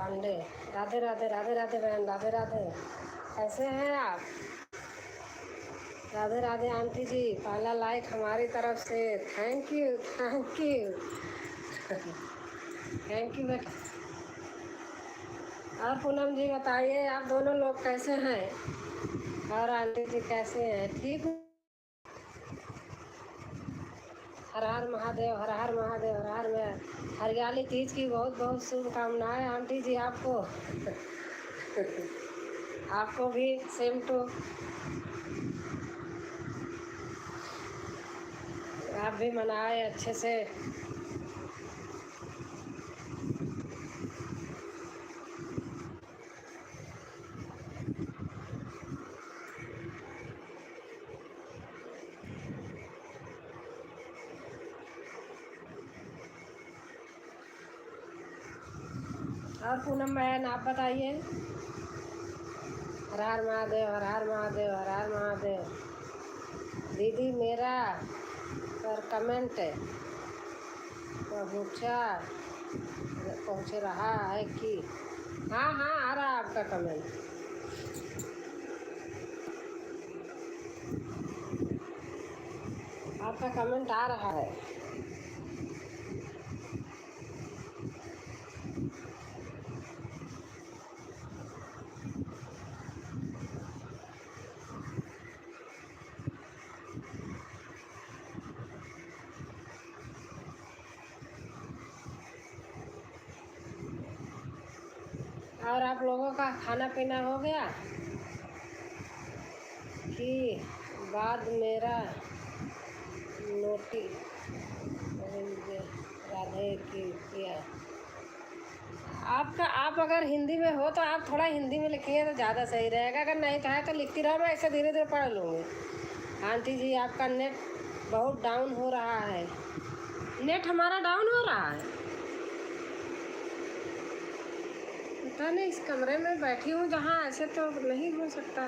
पांडे। राधे राधे राधे राधे बहन, राधे राधे। कैसे हैं आप? राधे राधे आंटी जी, पहला लाइक हमारी तरफ से। Thank you thank you thank you बेटा। और पूनम जी बताइए, आप दोनों लोग कैसे हैं? और आंटी जी कैसे हैं? ठीक हूँ। हर हर महादेव, हर हर महादेव, हर हर में हरियाली तीज की बहुत बहुत शुभकामनाएं आंटी जी आपको। आपको भी सेम टू। आप भी मनाए अच्छे से। और पूनम बहन आप बताइए। हर हर महादेव, हर हर महादेव, हर हर महादेव। दीदी मेरा पर कमेंट पहुँच रहा है कि? हाँ हाँ, आ रहा है आपका कमेंट। आपका कमेंट आ रहा है। और आप लोगों का खाना पीना हो गया कि बाद मेरा नोटी राधे की किया? आप अगर हिंदी में हो तो आप थोड़ा हिंदी में लिखिए तो ज़्यादा सही रहेगा। अगर नहीं तो है तो लिखती रहो, मैं ऐसे धीरे धीरे पढ़ लूँगी। आंटी जी आपका नेट बहुत डाउन हो रहा है। नेट हमारा डाउन हो रहा है? पता नहीं, इस कमरे में बैठी हूँ जहाँ ऐसे तो नहीं हो सकता।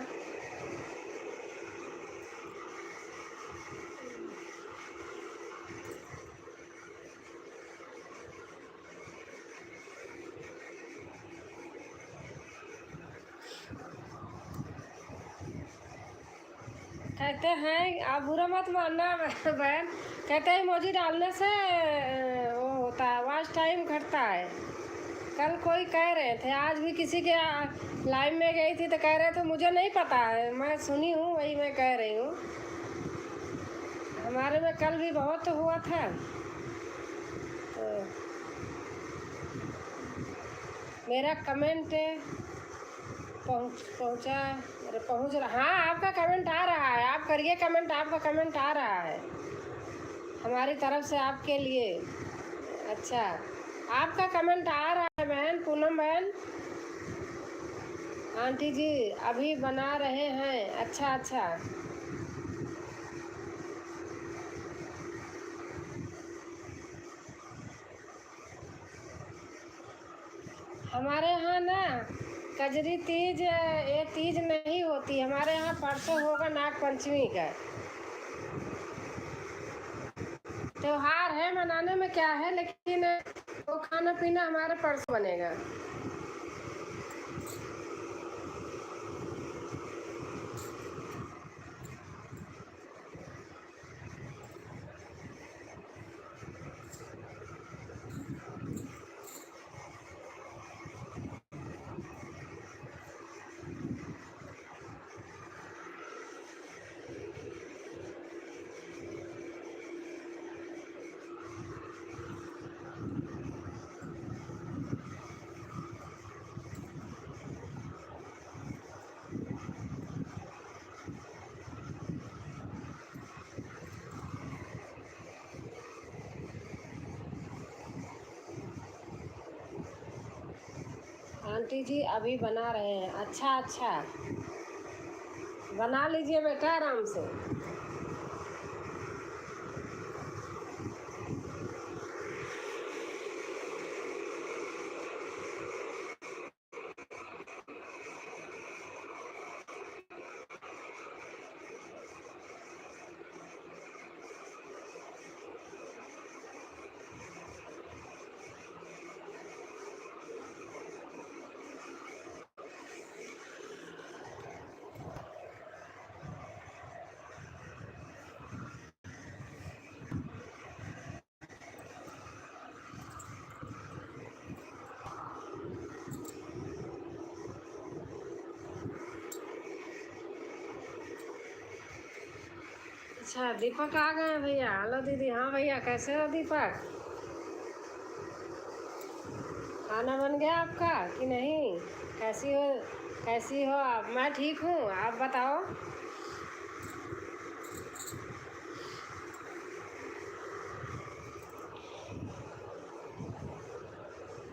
कहते हैं, आप बुरा मत मानना बहन, कहते हैं इमोजी डालने से वो होता है, वॉच टाइम घटता है। कल कोई कह रहे थे, आज भी किसी के लाइव में गई थी तो कह रहे थे, मुझे नहीं पता है, मैं सुनी हूँ वही मैं कह रही हूँ। हमारे में कल भी बहुत हुआ था तो मेरा कमेंट पहुँच रहा। हाँ, आपका कमेंट आ रहा है, आप करिए कमेंट, आपका कमेंट आ रहा है हमारी तरफ से आपके लिए। अच्छा, आपका कमेंट आ रहा है बहन पूनम बहन। आंटी जी अभी बना रहे हैं? अच्छा अच्छा। हमारे यहाँ ना कजरी तीज, ये तीज नहीं होती हमारे यहाँ, परसों होगा नाग पंचमी का त्योहार है। मनाने में क्या है, लेकिन वो खाना पीना हमारे परसों बनेगा। आंटी जी अभी बना रहे हैं? अच्छा अच्छा, बना लीजिए बेटा आराम से। अच्छा, दीपक आ गए हैं भैया। हेलो दीदी। हाँ भैया, कैसे हो दीपक? खाना बन गया आपका कि नहीं? कैसी हो? कैसी हो आप? मैं ठीक हूँ, आप बताओ।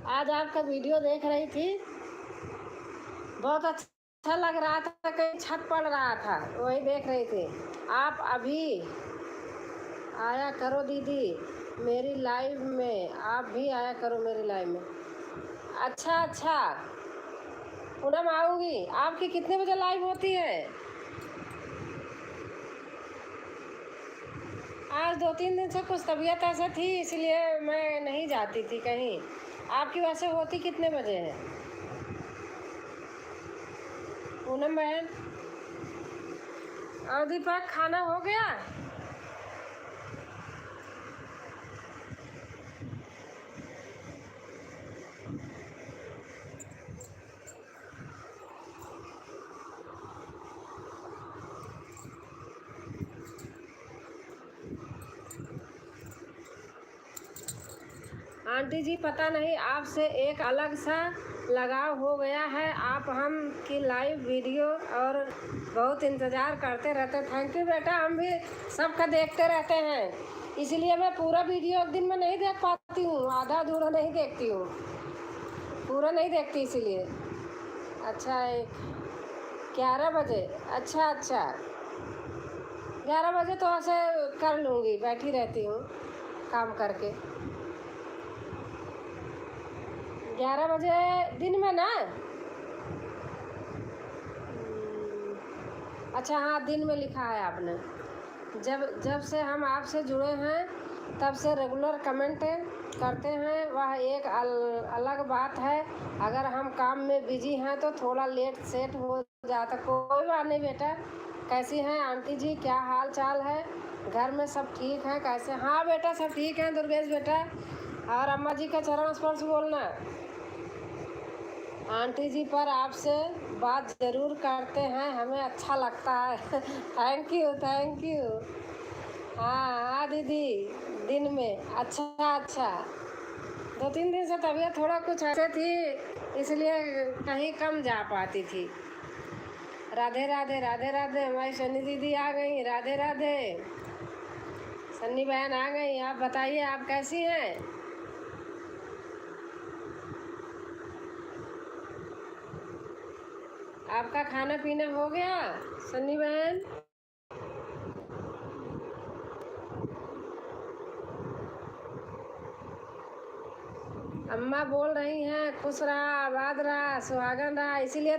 आज आपका वीडियो देख रही थी, बहुत अच्छा लग रहा था। कहीं छत पड़ रहा था, वही देख रही थी। आप अभी आया करो दीदी मेरी लाइव में, आप भी आया करो मेरी लाइव में। अच्छा अच्छा, पूनम आऊँगी। आपकी कितने बजे लाइव होती है? आज 2-3 दिन से कुछ तबीयत ऐसा थी, इसलिए मैं नहीं जाती थी कहीं। आपकी वैसे होती कितने बजे है पूनम बहन? और दीपक, खाना हो गया? आंटी जी, पता नहीं आपसे एक अलग सा लगाव हो गया है। आप हम की लाइव वीडियो और बहुत इंतज़ार करते रहते। थैंक यू बेटा, हम भी सबका देखते रहते हैं। इसलिए मैं पूरा वीडियो एक दिन में नहीं देख पाती हूँ, आधा अधूरा नहीं देखती हूँ, पूरा नहीं देखती इसीलिए। अच्छा, 11 बजे? अच्छा अच्छा, 11 बजे तो ऐसे कर लूँगी, बैठी रहती हूँ काम करके। 11 बजे दिन में ना? अच्छा हाँ, दिन में लिखा है आपने। जब जब से हम आपसे जुड़े हैं तब से रेगुलर कमेंट करते हैं, वह एक अलग बात है। अगर हम काम में बिजी हैं तो थोड़ा लेट सेट हो जाता। कोई बात नहीं बेटा। कैसी हैं आंटी जी, क्या हाल चाल है? घर में सब ठीक है कैसे? हाँ बेटा, सब ठीक है दुर्गेश बेटा। और अम्मा जी का चरण स्पर्श बोलना। आंटी जी पर आपसे बात ज़रूर करते हैं, हमें अच्छा लगता है। Thank you thank you. हाँ हाँ दीदी, दिन में। अच्छा अच्छा, 2-3 दिन से तबीयत थोड़ा कुछ ऐसे थी, इसलिए कहीं कम जा पाती थी। राधे राधे राधे राधे। हमारी सन्नी दीदी आ गई, राधे राधे। सन्नी बहन आ गई। आप बताइए, आप कैसी हैं? आपका खाना पीना हो गया सन्नी बहन? अम्मा बोल रही हैं खुश रहा, आबाद रहा, सुहागन रहा। इसीलिए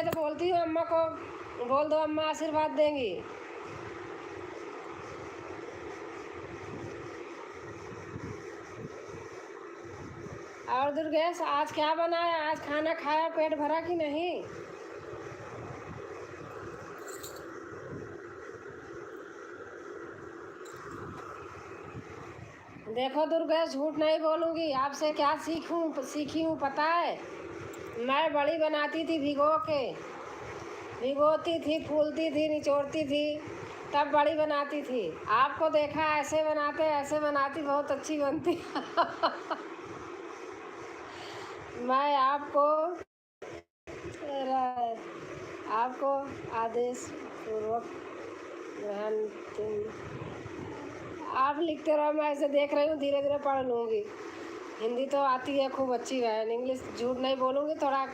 तो बोलती हूँ अम्मा को बोल दो, अम्मा आशीर्वाद देंगी। और दुर्गेश, आज क्या बनाया? आज खाना खाया, पेट भरा कि नहीं? देखो दुर्गेश, झूठ नहीं बोलूँगी। आपसे क्या सीखी हूँ पता है? मैं बड़ी बनाती थी भिगो के, भिगोती थी, फूलती थी, निचोड़ती थी, तब बड़ी बनाती थी। आपको देखा ऐसे बनाते, ऐसे बनाती, बहुत अच्छी बनती। मैं आपको आदेश पूर्वक ग्रहण। आप लिखते रहो, मैं ऐसे देख रही हूँ, धीरे धीरे पढ़ लूँगी। हिंदी तो आती है खूब अच्छी बहन, इंग्लिश झूठ नहीं बोलूँगी, थोड़ा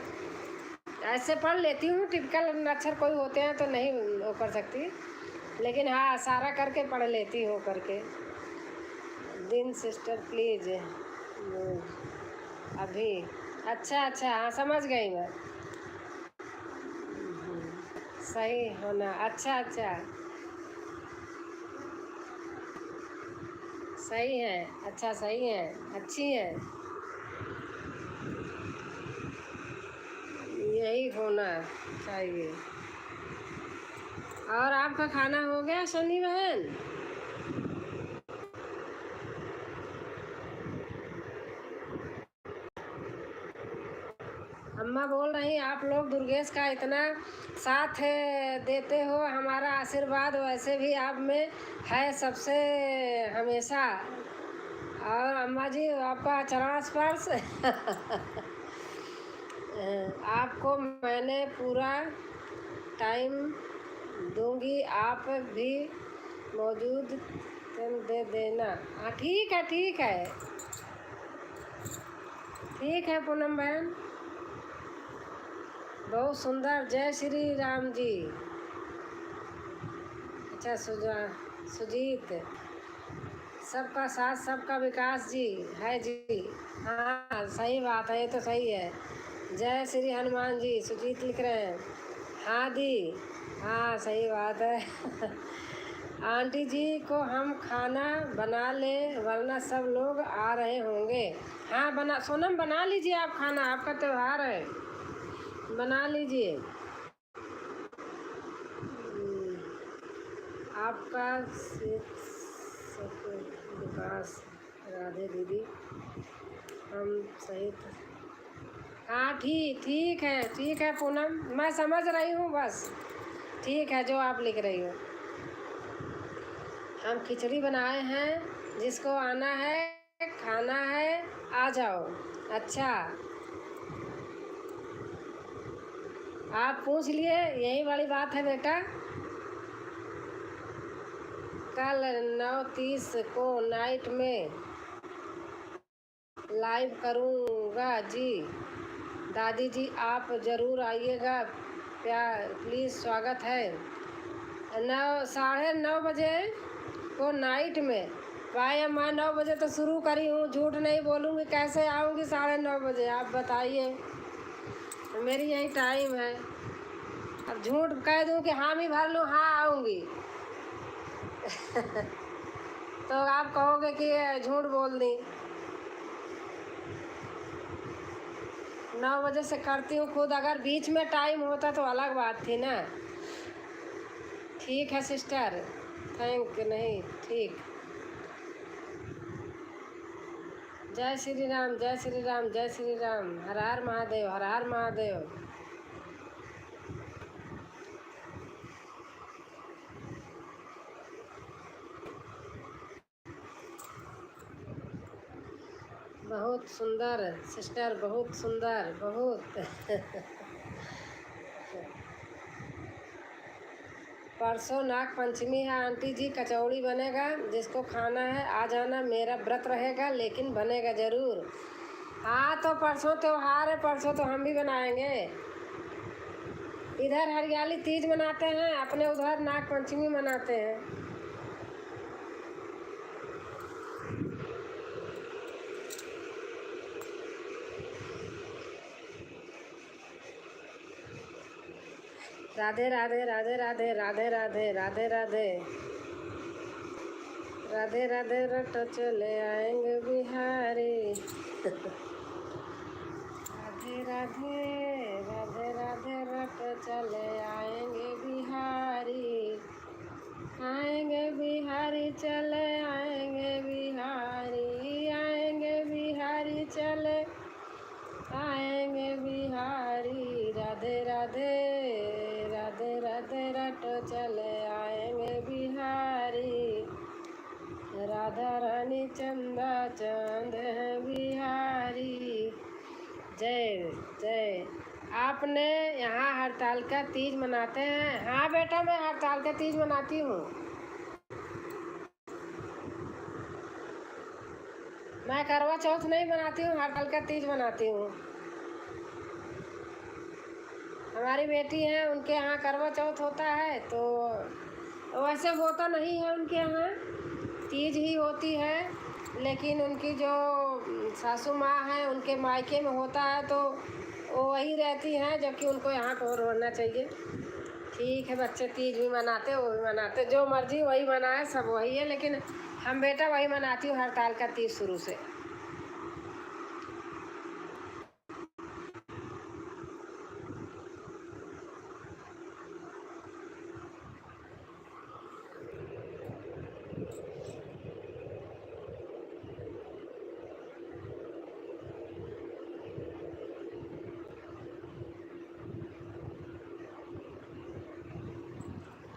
ऐसे पढ़ लेती हूँ। टिपिकल अक्षर कोई होते हैं तो नहीं वो कर सकती, लेकिन हाँ सारा करके पढ़ लेती हूँ करके। दिन सिस्टर प्लीज अभी। अच्छा अच्छा, हाँ समझ गई मैं। सही होना। अच्छा अच्छा, सही है। अच्छा सही है, अच्छी है, यही होना चाहिए। और आपका खाना हो गया सन्नी बहन? अम्मा अम्मा बोल रही आप लोग दुर्गेश का इतना साथ देते हो, हमारा आशीर्वाद वैसे भी आप में है सबसे हमेशा। और अम्मा जी आपका चरण स्पर्श आपको मैंने पूरा टाइम दूंगी, आप भी मौजूद तुम दे देना। हाँ ठीक है, ठीक है, ठीक है पूनम बहन। बहुत सुंदर, जय श्री राम जी। अच्छा सुजीत, सबका साथ सबका विकास जी है जी। हाँ सही बात है, ये तो सही है। जय श्री हनुमान जी, सुजीत लिख रहे हैं। हाँ दी, हाँ सही बात है आंटी जी को हम खाना बना ले, वरना सब लोग आ रहे होंगे। हाँ बना, सोनम बना लीजिए आप खाना, आपका त्योहार है, बना लीजिए। आपका विकास, राधे दीदी, हम सही हाँ ठीक है, ठीक है पूनम, मैं समझ रही हूँ बस। ठीक है जो आप लिख रही हो। हम खिचड़ी बनाए हैं, जिसको आना है खाना है आ जाओ। अच्छा आप पूछ लिए, यही वाली बात है बेटा। कल 9:30 को नाइट में लाइव करूँगा जी। दादी जी आप ज़रूर आइएगा, प्यार प्लीज़, स्वागत है। 9:30 बजे को नाइट में। भाई मैं 9 बजे तो शुरू करी हूँ, झूठ नहीं बोलूँगी, कैसे आऊँगी 9:30 बजे, आप बताइए। मेरी यही टाइम है, अब झूठ कह दूँ कि हामी भर लूँ हाँ आऊँगी तो आप कहोगे कि झूठ बोल दी। 9 बजे से करती हूँ खुद, अगर बीच में टाइम होता तो अलग बात थी ना। ठीक है सिस्टर, थैंक नहीं, ठीक। जय श्री राम, जय श्री राम, जय श्री राम, हर हर महादेव, हर हर महादेव। बहुत सुंदर सिस्टर, बहुत सुंदर, बहुत परसों नाग पंचमी है आंटी जी, कचौड़ी बनेगा, जिसको खाना है आ जाना, मेरा व्रत रहेगा लेकिन बनेगा ज़रूर। हाँ तो परसों त्योहार है, परसों तो हम भी बनाएंगे। इधर हरियाली तीज मनाते हैं, अपने उधर नाग पंचमी मनाते हैं। राधे राधे, राधे राधे, राधे राधे, राधे राधे, राधे राधे, रट चले आएंगे बिहारी राधे राधे, राधे राधे, रट चले आएंगे बिहारी, आएंगे बिहारी चले आएंगे बिहारी, आएंगे बिहारी चले आएंगे बिहारी, राधे राधे, राधे राधे, रट चले आएंगे बिहारी, राधा रानी चंदा चांद है बिहारी। जय जय। आपने यहाँ हड़ताल का तीज मनाते हैं? हाँ बेटा मैं हड़ताल का तीज मनाती हूँ। मैं करवा चौथ नहीं मनाती हूँ, हड़ताल का तीज मनाती हूँ। हमारी बेटी है, उनके यहाँ करवा चौथ होता है, तो वैसे होता नहीं है उनके यहाँ, तीज ही होती है, लेकिन उनकी जो सासू माँ हैं उनके मायके में होता है तो वो वही रहती हैं, जबकि उनको यहाँ पर होना चाहिए। ठीक है बच्चे, तीज भी मनाते, वो भी मनाते, जो मर्जी वही मनाए, सब वही है, लेकिन हम बेटा वही मनाती हूँ हड़ताल का तीज शुरू से।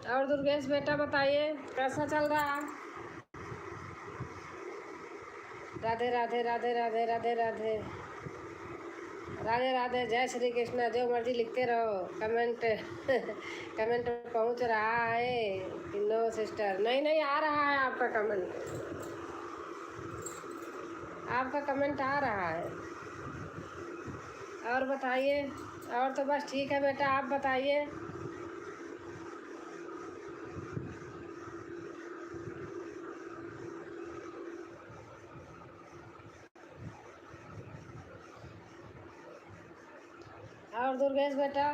और दुर्गेश बेटा बताइए कैसा चल रहा है? राधे राधे राधे राधे राधे राधे राधे राधे। जय श्री कृष्ण। जो मर्जी लिखते रहो कमेंट। कमेंट पहुंच रहा है कि नो सिस्टर? नहीं नहीं, आ रहा है आपका कमेंट, आपका कमेंट आ रहा है। और बताइए। और तो बस ठीक है बेटा, आप बताइए। और दुर्गेश बेटा?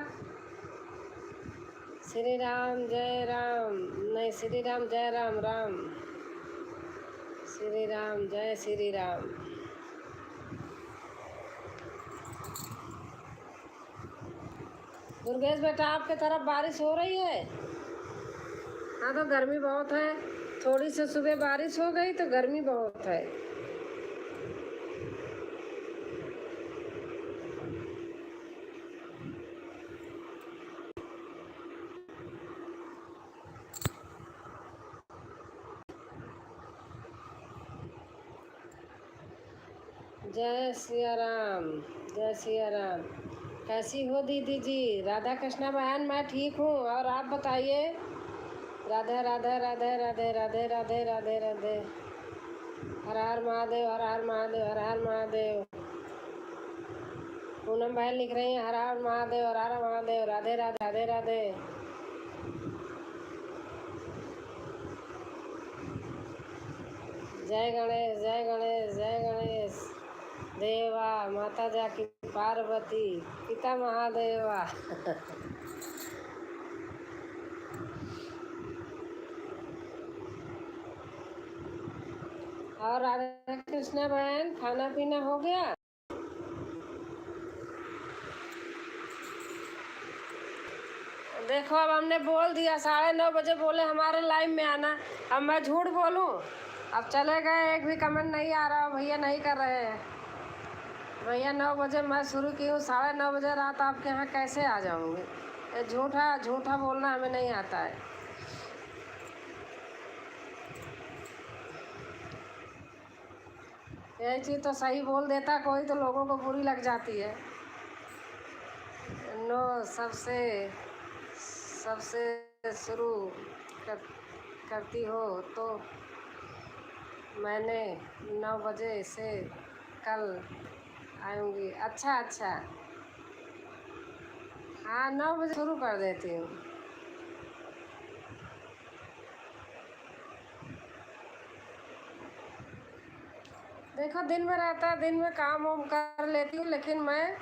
श्री राम जय राम। नहीं, श्री राम जय राम राम। श्री राम जय श्री राम। दुर्गेश बेटा आपके तरफ बारिश हो रही है? हाँ तो गर्मी बहुत है। थोड़ी सी सुबह बारिश हो गई तो गर्मी बहुत है। जय सिया राम। जय सिया राम। कैसी हो दीदी जी? राधा कृष्णा बहन, मैं ठीक हूँ। और आप बताइए। राधे राधे राधे राधे राधे राधे राधे राधे। हर हर महादेव, हर हर महादेव, हर हर महादेव। पूनम बहन लिख रही हैं हर हर महादेव, हर हर महादेव। राधे राधे राधे राधे। जय गणेश जय गणेश जय गणेश। देवा माता जाकी पार्वती पिता महादेवा। और राधा कृष्णा बहन, खाना पीना हो गया? देखो अब हमने बोल दिया 9:30 बोले हमारे लाइव में आना। अब मैं झूठ बोलूं? अब चले गए, एक भी कमेंट नहीं आ रहा। भैया नहीं कर रहे हैं। भैया 9 बजे मैं शुरू की हूँ, 9:30 रात आपके यहाँ कैसे आ जाऊँगी? ये झूठा झूठा बोलना हमें नहीं आता है। यही चीज़ तो सही बोल देता कोई तो लोगों को बुरी लग जाती है। नो, सबसे सबसे शुरू कर, करती हो तो मैंने 9 बजे से कल आऊँगी। अच्छा अच्छा, हाँ 9 बजे शुरू कर देती हूँ। देखो दिन में रहता है, दिन में काम वाम कर लेती हूँ, लेकिन मैं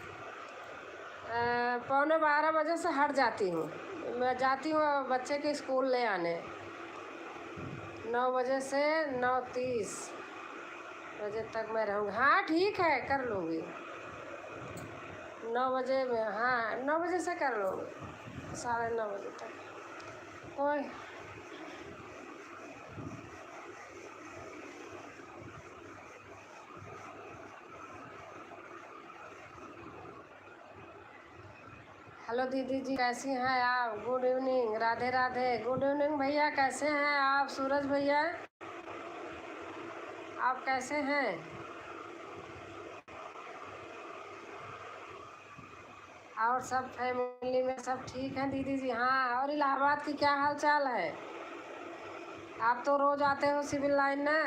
11:15 बजे से हट जाती हूँ। मैं जाती हूँ बच्चे के स्कूल ले आने। 9 बजे से 9:30 बजे तक मैं रहूँगी। हाँ ठीक है, कर लूँगी 9 बजे में। हाँ 9 बजे से कर लूँगी 9:30 बजे तक। कोई हेलो दीदी जी, कैसी हैं आप? Good evening. Radhe Radhe. Good evening भैया, कैसे हैं आप? सूरज भैया आप कैसे हैं? और सब फैमिली में सब ठीक हैं दीदी जी? हाँ, और इलाहाबाद की क्या हाल चाल है? आप तो रोज आते हो सिविल लाइन ना।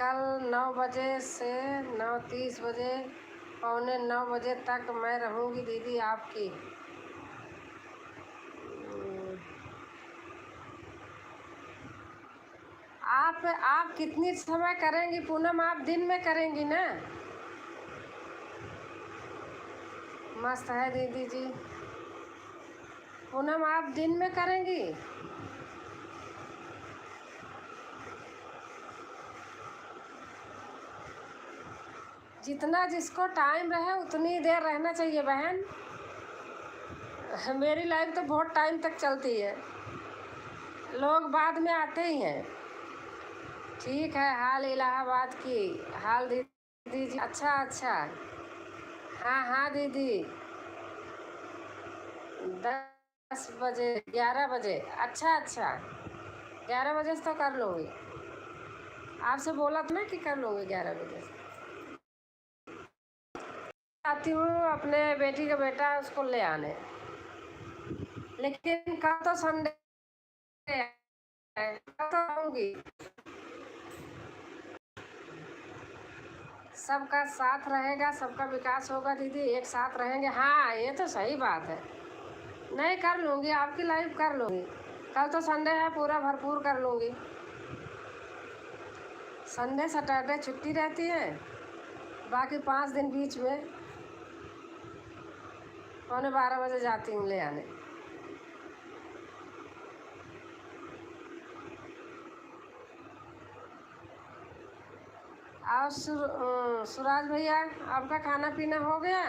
कल 9 बजे से 9:30 बजे, 8:45 तक मैं रहूँगी दीदी आपकी। आप कितनी समय करेंगी पूनम? आप दिन में करेंगी ना? मस्त है दीदी जी। पूनम आप दिन में करेंगी? जितना जिसको टाइम रहे उतनी देर रहना चाहिए बहन। मेरी लाइफ तो बहुत टाइम तक चलती है, लोग बाद में आते ही हैं। ठीक है, हाल इलाहाबाद की हाल दीदी जी। अच्छा अच्छा, हाँ हाँ दीदी, 10 बजे 11 बजे, अच्छा अच्छा, 11 बजे से तो कर लूँगी। आपसे बोला था ना कि कर लूँगी 11 बजे से। आती हूँ अपने बेटी का बेटा है उसको ले आने, लेकिन कल तो संडे है, कल तो आऊँगी। सबका साथ रहेगा, सबका विकास होगा दीदी, एक साथ रहेंगे। हाँ ये तो सही बात है। नहीं कर लूँगी, आपकी लाइफ कर लूँगी। कल तो संडे है, पूरा भरपूर कर लूँगी। संडे सैटरडे छुट्टी रहती है, बाकी 5 दिन बीच में 11:45 बजे जाती हूँ ले आने। और सुराज भैया, आपका खाना पीना हो गया?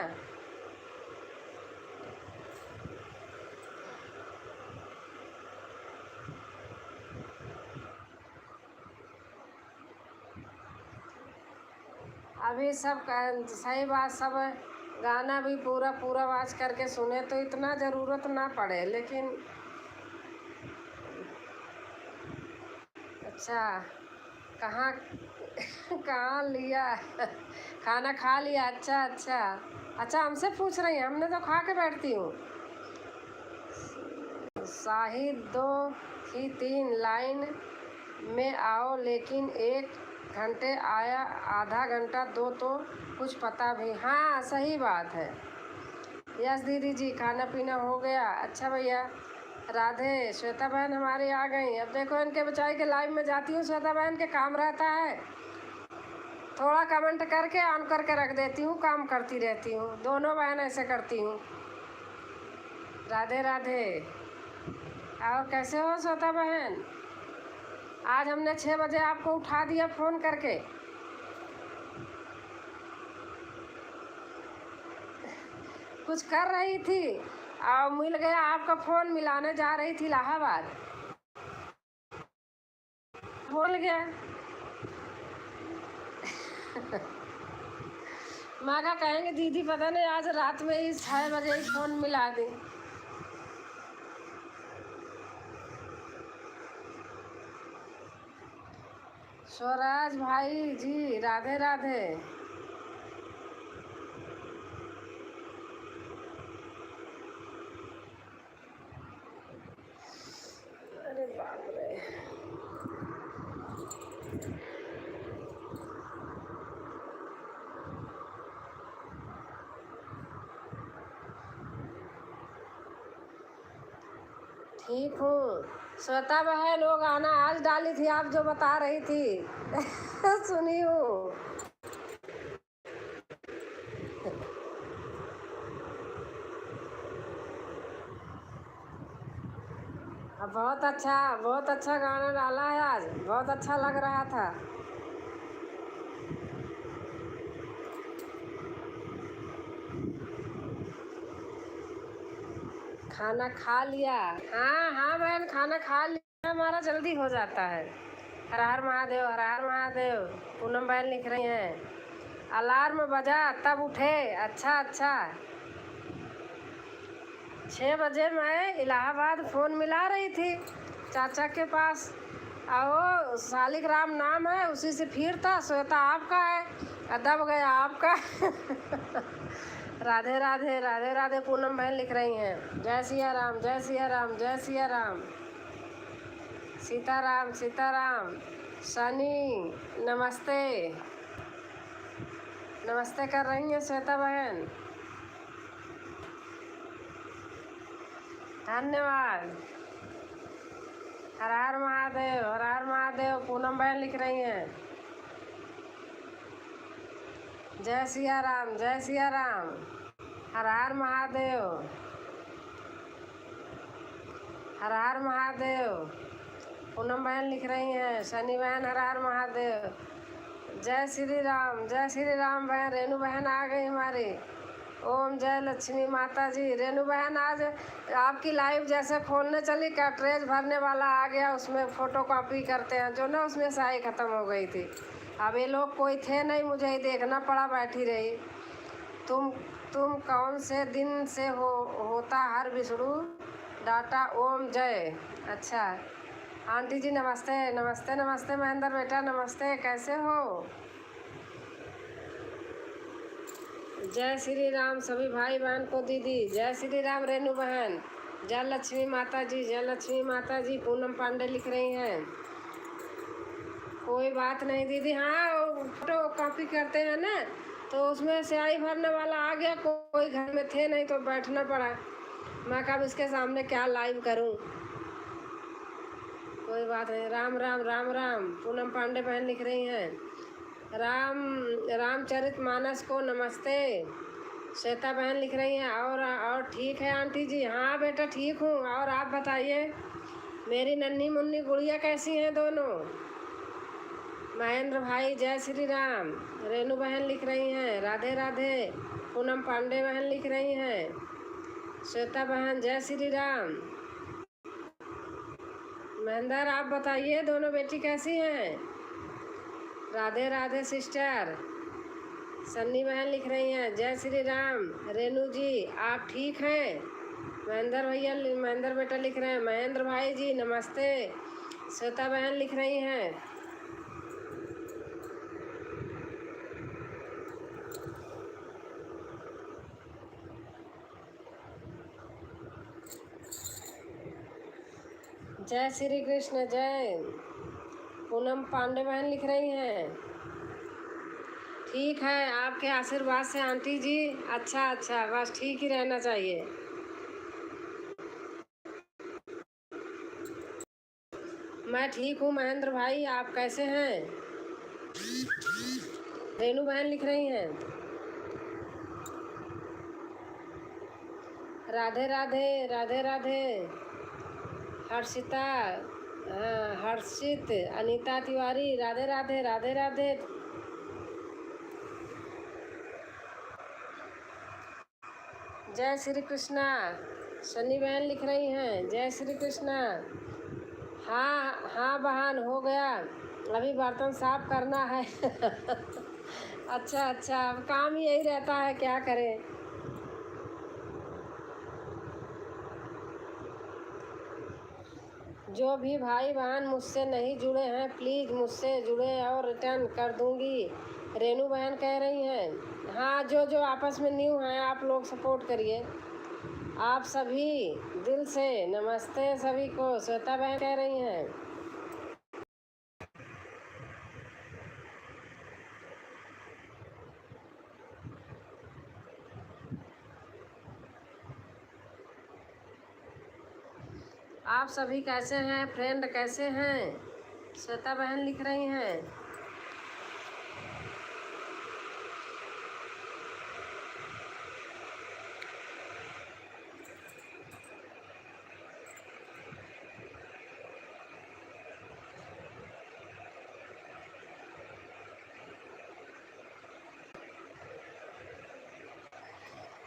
अभी सब सही बात, सब गाना भी पूरा पूरा वाच करके सुने तो इतना ज़रूरत ना पड़े, लेकिन अच्छा कहाँ कहाँ लिया खाना खा लिया, अच्छा अच्छा अच्छा, हमसे पूछ रही हैं, हमने तो खा के बैठती हूँ। शाहिद 2 ही 3 लाइन में आओ, लेकिन 1 घंटे आया, आधा घंटा दो तो कुछ पता भी। हाँ सही बात है। यस दीदी जी, खाना पीना हो गया। अच्छा भैया, राधे। श्वेता बहन हमारी आ गई। अब देखो इनके बचाई के लाइव में जाती हूँ, श्वेता बहन के काम रहता है, थोड़ा कमेंट करके ऑन करके रख देती हूँ, काम करती रहती हूँ। दोनों बहन ऐसे करती हूँ। राधे राधे। और कैसे हो श्वेता बहन? आज हमने 6 बजे आपको उठा दिया फ़ोन करके। कुछ कर रही थी और मिल गया आपका फ़ोन, मिलाने जा रही थी इलाहाबाद, बोल गया। माँ का कहेंगे दीदी पता नहीं आज रात में ही 6 बजे ही फ़ोन मिला दी। स्वराज भाई जी राधे राधे। अरे बाप रे, ठीक हूँ। श्वेता बहन वो गाना आज डाली थी आप जो बता रही थी सुनी हूँ। बहुत अच्छा गाना डाला है आज, बहुत अच्छा लग रहा था। खाना खा लिया? हाँ हाँ बहन, खाना खा लिया, हमारा जल्दी हो जाता है। हर हर महादेव, हर हर महादेव। पूनम बहन लिख रही हैं अलार्म बजा तब उठे। अच्छा अच्छा, 6 बजे मैं इलाहाबाद फ़ोन मिला रही थी चाचा के पास, और सालिक राम नाम है, उसी से फिर था। श्वेता आपका है, दब गया आपका राधे राधे राधे राधे। पूनम बहन लिख रही हैं जय सिया राम, जय सिया राम, जय सिया राम, सीताराम सीताराम। सनी नमस्ते, नमस्ते कर रही हैं श्वेता बहन, धन्यवाद। हर हर महादेव, हर हर महादेव। पूनम बहन लिख रही हैं जय सिया राम, जय सिया राम, हर हर महादेव, हर हर महादेव। पूनम बहन लिख रही हैं सनी बहन हर हर महादेव, जय श्री राम, जय श्री राम। बहन रेणु बहन आ गई हमारी, ओम जय लक्ष्मी माता जी। रेणु बहन आज आपकी लाइव जैसे खोलने चली, कैटरेज भरने वाला आ गया, उसमें फ़ोटो कॉपी करते हैं जो ना, उसमें स्याही ख़त्म हो गई थी। अब ये लोग कोई थे नहीं, मुझे ही देखना पड़ा, बैठी रही। तुम तुम कौन से दिन से होता हर विष्णु डाटा ओम जय। अच्छा आंटी जी नमस्ते। नमस्ते नमस्ते महेंद्र बेटा नमस्ते, कैसे हो? जय श्री राम सभी भाई बहन को दीदी। जय श्री राम रेनू बहन। जय लक्ष्मी माता जी, जय लक्ष्मी माता जी। पूनम पांडे लिख रही हैं कोई बात नहीं दीदी। हाँ फोटो कॉपी करते हैं ना तो उसमें स्याही भरने वाला आ गया, कोई घर में थे नहीं तो बैठना पड़ा। मैं कब इसके सामने क्या लाइव करूं। कोई बात नहीं। राम राम राम राम। पूनम पांडे बहन लिख रही हैं रामचरित मानस को नमस्ते। श्वेता बहन लिख रही हैं और ठीक है आंटी जी। हाँ बेटा ठीक हूँ। और आप बताइए मेरी नन्ही मुन्नी गुड़िया कैसी हैं दोनों? महेंद्र भाई जय श्री राम। रेनू बहन लिख रही हैं राधे राधे। पूनम पांडे बहन लिख रही हैं श्वेता बहन जय श्री राम। महेंद्र आप बताइए दोनों बेटी कैसी हैं? राधे राधे सिस्टर। सन्नी बहन लिख रही हैं जय श्री राम। रेनू जी आप ठीक हैं? महेंद्र भैया महेंद्र बेटा लिख रहे हैं महेंद्र भाई जी नमस्ते। श्वेता बहन लिख रही हैं जय श्री कृष्ण जय। पूनम पांडे बहन लिख रही हैं ठीक है आपके आशीर्वाद से आंटी जी। अच्छा अच्छा बस ठीक ही रहना चाहिए। मैं ठीक हूँ महेंद्र भाई, आप कैसे हैं? रेनू बहन लिख रही हैं राधे राधे राधे राधे। हर्षिता हर्षित अनीता तिवारी राधे राधे राधे राधे। जय श्री कृष्णा। सन्नी बहन लिख रही हैं जय श्री कृष्णा। हाँ हाँ बहन हो गया, अभी बर्तन साफ करना है। अच्छा अच्छा अब काम यही रहता है क्या करें। जो भी भाई बहन मुझसे नहीं जुड़े हैं प्लीज़ मुझसे जुड़े और रिटर्न कर दूंगी। रेनू बहन कह रही हैं हाँ जो जो आपस में न्यू हैं आप लोग सपोर्ट करिए। आप सभी दिल से नमस्ते सभी को। श्वेता बहन कह रही हैं आप सभी कैसे हैं फ्रेंड कैसे हैं? श्वेता बहन लिख रही हैं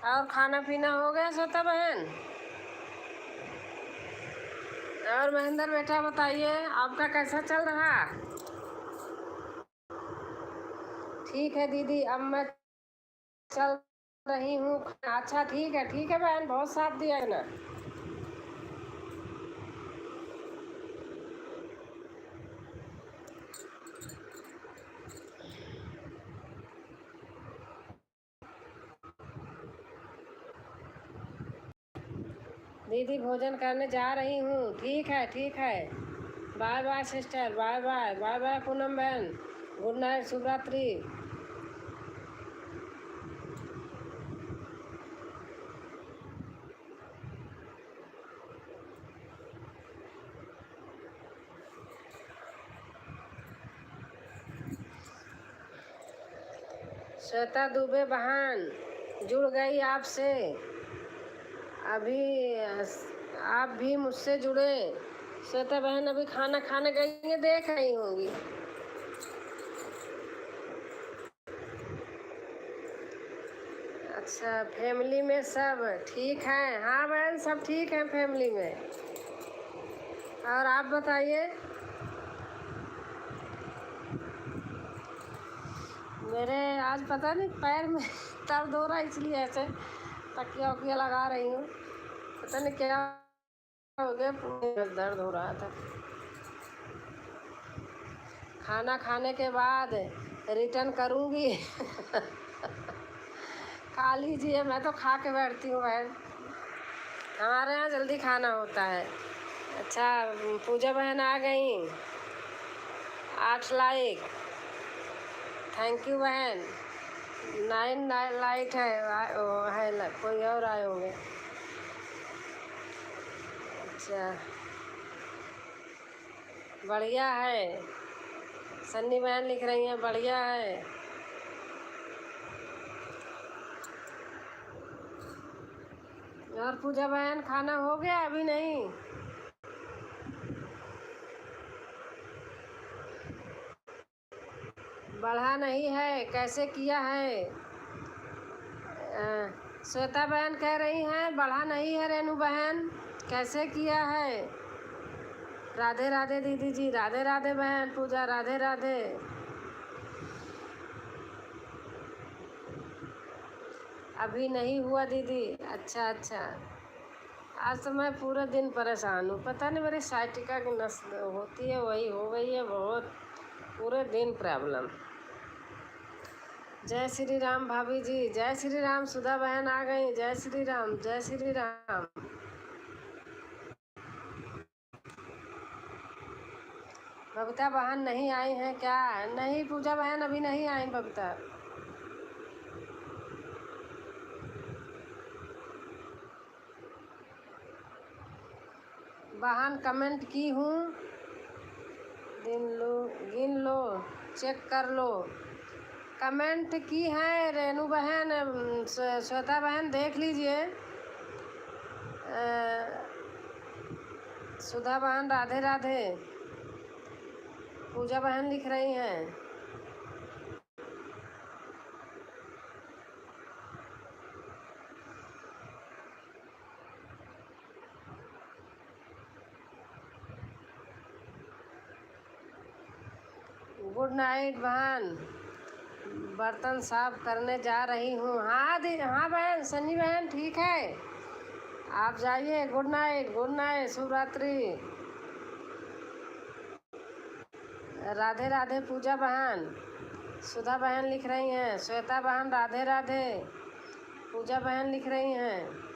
और खाना पीना हो गया श्वेता बहन? और महेंद्र बेटा बताइए आपका कैसा चल रहा? ठीक है दीदी अब मैं चल रही हूँ। अच्छा ठीक है बहन बहुत साथ दिया है ना। दीदी भोजन करने जा रही हूँ। ठीक है bye bye sister. Bye bye bye bye Poonam बहन। गुड नाइट शुभ रात्रि। श्वेता दुबे बहन जुड़ गई आपसे। अभी आप भी मुझसे जुड़े। श्वेता बहन अभी खाना खाने गई है देख रही होंगी। अच्छा फैमिली में सब ठीक है? हाँ बहन सब ठीक है फैमिली में। और आप बताइए। मेरे आज पता नहीं पैर में दर्द हो रहा है इसलिए ऐसे तकिया वकिया लगा रही हूँ। पता नहीं क्या हो गया, पूरे दर्द हो रहा था। खाना खाने के बाद रिटर्न करूँगी। खा लीजिए, मैं तो खा के बैठती हूँ बहन, हमारे यहाँ जल्दी खाना होता है। अच्छा, पूजा बहन आ गई, 8 लाइक, थैंक यू बहन। 9 लाइट है, कोई और आए होंगे। अच्छा, बढ़िया है। सन्नी बहन लिख रही हैं बढ़िया है। और पूजा बहन खाना हो गया अभी नहीं? बढ़ा नहीं है, कैसे किया है? श्वेता बहन कह रही हैं बढ़ा नहीं है। रेनू बहन कैसे किया है? राधे राधे दीदी जी, राधे राधे बहन। पूजा राधे राधे। अभी नहीं हुआ दीदी? अच्छा अच्छा, आज तो मैं पूरे दिन परेशान हूँ, पता नहीं मेरी साइटिका की नस होती है वही हो गई है बहुत, पूरे दिन प्रॉब्लम। जय श्री राम भाभी जी, जय श्री राम। सुधा बहन आ गई, जय श्री राम, जय श्री राम। बबीता बहन नहीं आई हैं क्या? नहीं पूजा बहन अभी नहीं आई बबीता। बहन कमेंट की हूँ, गिन लो, चेक कर लो। कमेंट की है रेनू बहन, श्वेता बहन देख लीजिए। सुधा बहन राधे राधे। पूजा बहन लिख रही हैं। गुड नाइट बहन, बर्तन साफ करने जा रही हूँ। हाँ हाँ बहन, सन्नी बहन ठीक है, आप जाइए। गुड नाइट, गुड नाइट, शुभ रात्रि। राधे राधे पूजा बहन। सुधा बहन लिख रही हैं। श्वेता बहन राधे राधे। पूजा बहन लिख रही हैं।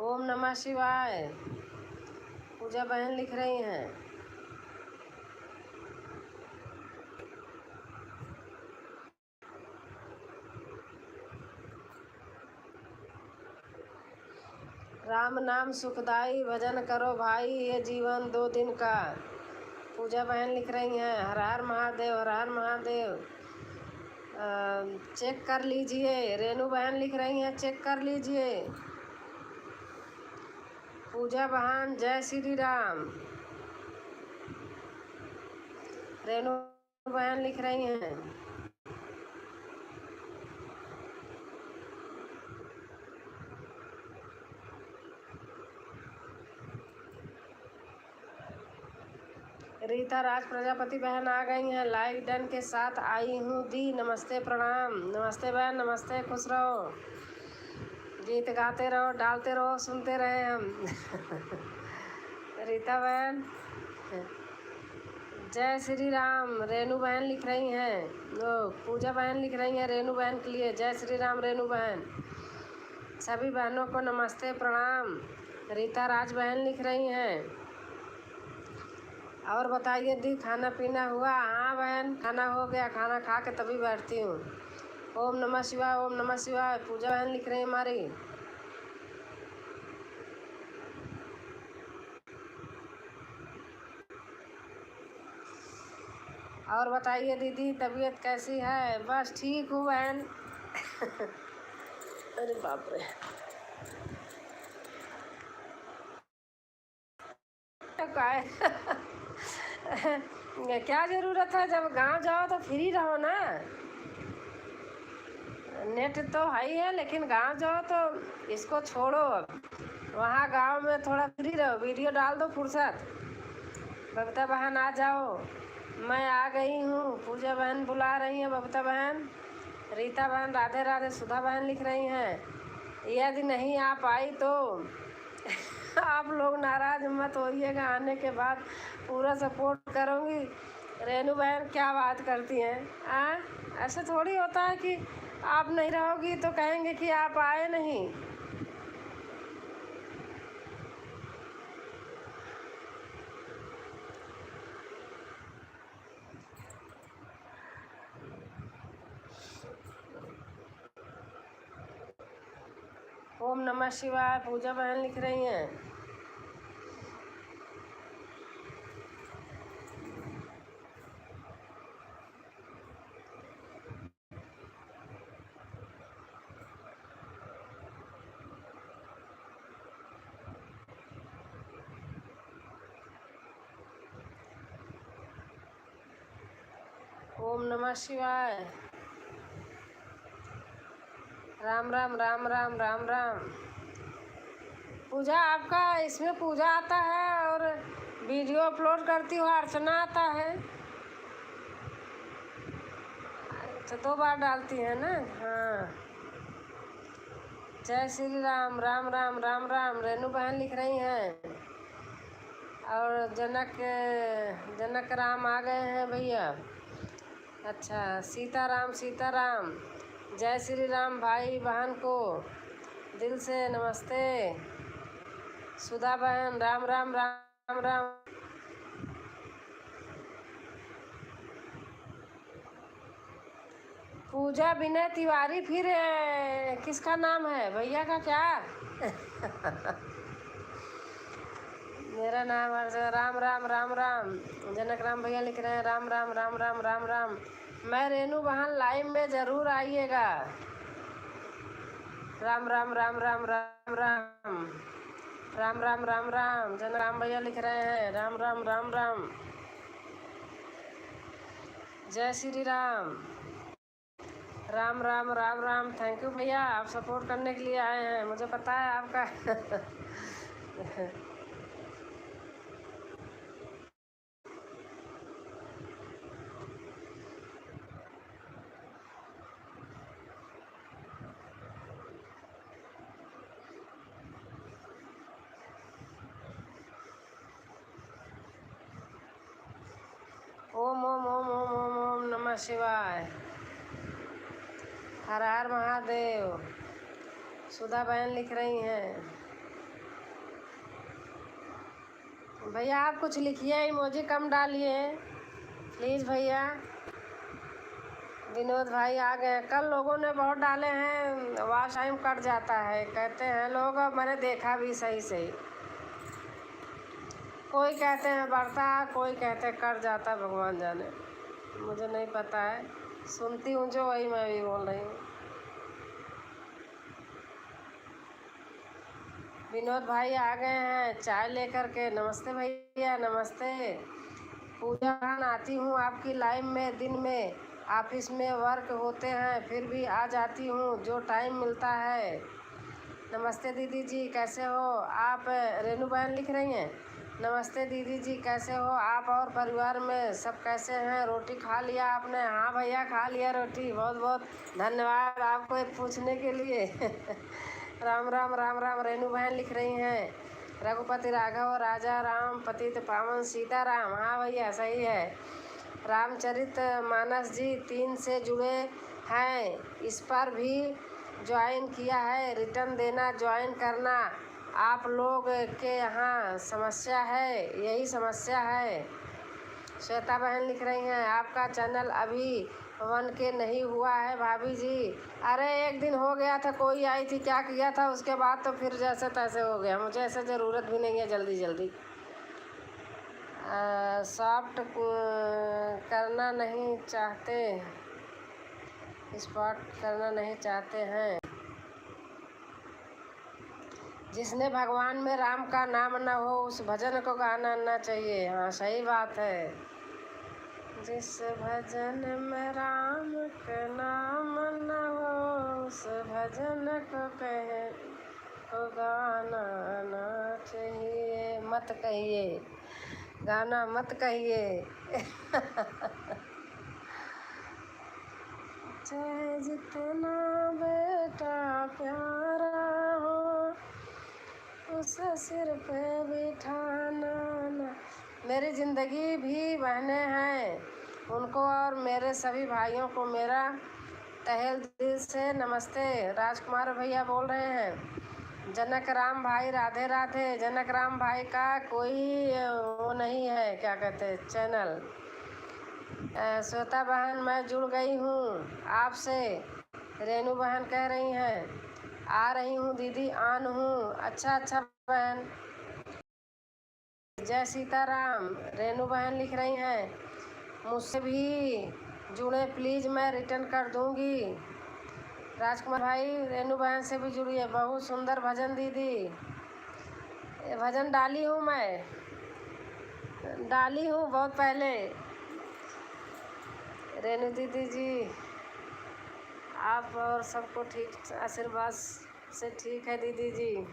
ओम नमः शिवाय। पूजा बहन लिख रही हैं। राम नाम सुखदाई, भजन करो भाई, ये जीवन 2 दिन का। पूजा बहन लिख रही हैं हर हर महादेव, हर हर महादेव। चेक कर लीजिए। रेनू बहन लिख रही हैं चेक कर लीजिए। पूजा बहन जय श्री राम। रेनू बहन लिख रही हैं। रीता राज प्रजापति बहन आ गई हैं, लाइक डन के साथ आई हूँ दी। नमस्ते प्रणाम। नमस्ते बहन, नमस्ते, खुश रहो, गीत गाते रहो, डालते रहो, सुनते रहे हम। रीता बहन जय श्री राम। रेनू बहन लिख रही हैं, पूजा बहन लिख रही हैं रेनू बहन के लिए जय श्री राम। रेनू बहन, सभी बहनों को नमस्ते प्रणाम। रीता राज बहन लिख रही हैं। और बताइए दी, खाना पीना हुआ? हाँ बहन, खाना हो गया, खाना खा के तभी बैठती हूँ। ओम नमः शिवाय, ओम नमः शिवाय। पूजा बहन लिख रही है हमारी। और बताइए दीदी, तबीयत कैसी है? बस ठीक हूँ बहन। अरे बाप रे, क्या ज़रूरत है, जब गांव जाओ तो फ्री रहो ना। नेट तो है ही है, लेकिन गांव जाओ तो इसको छोड़ो। अब वहाँ गांव में थोड़ा फ्री रहो, वीडियो डाल दो फुर्सत। बबीता बहन आ जाओ, मैं आ गई हूँ। पूजा बहन बुला रही हैं, बबीता बहन, रीता बहन राधे राधे, सुधा बहन लिख रही हैं। यदि नहीं आ पाई तो आप लोग नाराज मत होइएगा, आने के बाद पूरा सपोर्ट करूँगी। रेनू बहन क्या बात करती हैं? ऐसे थोड़ी होता है कि आप नहीं रहोगी तो कहेंगे कि आप आए नहीं। ओम नमः शिवाय, पूजा बहन लिख रही हैं। ओम नमः शिवाय। राम राम राम राम राम राम। पूजा आपका इसमें पूजा आता है और वीडियो अपलोड करती हो अर्चना आता है, तो 2 बार डालती है ना? हाँ। जय श्री राम, राम राम राम राम। रेनू बहन लिख रही हैं। और जनक राम आ गए हैं भैया। अच्छा, सीताराम सीताराम। जय श्री राम भाई बहन को दिल से नमस्ते। सुधा बहन राम राम राम राम। पूजा विनय तिवारी, फिर किसका नाम है भैया का क्या? मेरा नाम राम राम राम राम। जनक राम भैया लिख रहे हैं राम राम राम राम राम राम। मैं रेनू बहन लाइव में ज़रूर आइएगा। राम राम राम राम राम राम राम राम राम राम। जनक राम भैया लिख रहे हैं राम राम राम राम। जय श्री राम, राम राम राम राम। थैंक यू भैया, आप सपोर्ट करने के लिए आए हैं, मुझे पता है आपका। ओम ओम ओम ओम ओम ओम नमः शिवाय। हर हर महादेव। सुधा बहन लिख रही हैं। भैया आप कुछ लिखिए, इमोजी कम डालिए प्लीज़ भैया। विनोद भाई आ गए। कल लोगों ने बहुत डाले हैं, वॉच टाइम कट जाता है कहते हैं लोग, अब मैंने देखा भी सही सही। कोई कहते हैं बढ़ता है, कोई कहते हैं कट जाता है, भगवान जाने, मुझे नहीं पता है। सुनती हूँ जो वही मैं भी बोल रही हूँ। विनोद भाई आ गए हैं चाय लेकर के। नमस्ते भैया नमस्ते। पूजा आती हूँ आपकी लाइव में, दिन में ऑफिस में वर्क होते हैं, फिर भी आ जाती हूँ जो टाइम मिलता है। नमस्ते दीदी जी, कैसे हो आप? रेनू बहन लिख रही हैं नमस्ते दीदी जी, कैसे हो आप और परिवार में सब कैसे हैं? रोटी खा लिया आपने? हाँ भैया खा लिया रोटी। बहुत बहुत धन्यवाद आपको एक पूछने के लिए। राम राम राम राम। रेनू बहन लिख रही हैं रघुपति राघव राजा राम पतित पावन सीताराम। हाँ भैया सही है। रामचरित मानस जी 3 से जुड़े हैं, इस पर भी ज्वाइन किया है, रिटर्न देना ज्वाइन करना। आप लोग के यहाँ समस्या है, यही समस्या है। श्वेता बहन लिख रही हैं आपका चैनल अभी 1K नहीं हुआ है भाभी जी। अरे एक दिन हो गया था, कोई आई थी क्या किया था, उसके बाद तो फिर जैसे तैसे हो गया। मुझे ऐसे ज़रूरत भी नहीं है जल्दी जल्दी। सॉफ्ट करना नहीं चाहते, स्पॉट करना नहीं चाहते हैं। जिसने भगवान में राम का नाम न हो उस भजन को गाना ना चाहिए। हाँ सही बात है। जिस भजन में राम का नाम न हो उस भजन को कहे को गाना ना चाहिए। मत कहिए गाना मत कहिए। चाहे जितना बेटा प्यारा हो उसे सिर पे बिठाना ना। मेरी ज़िंदगी भी बहनें हैं, उनको और मेरे सभी भाइयों को मेरा तहे दिल से नमस्ते। राजकुमार भैया बोल रहे हैं। जनक राम भाई राधे राधे। जनक राम भाई का कोई वो नहीं है, क्या कहते हैं, चैनल। श्वेता बहन मैं जुड़ गई हूँ आपसे। रेनू बहन कह रही हैं आ रही हूँ दीदी, आन हूँ। अच्छा अच्छा बहन, जय सीताराम। रेनू बहन लिख रही हैं मुझसे भी जुड़े प्लीज़, मैं रिटर्न कर दूँगी। राजकुमार भाई रेनू बहन से भी जुड़िए। बहुत सुंदर भजन दीदी, ये भजन डाली हूँ मैं, डाली हूँ बहुत पहले। रेनू दीदी जी आप और सबको ठीक आशीर्वाद से ठीक है दीदी जी।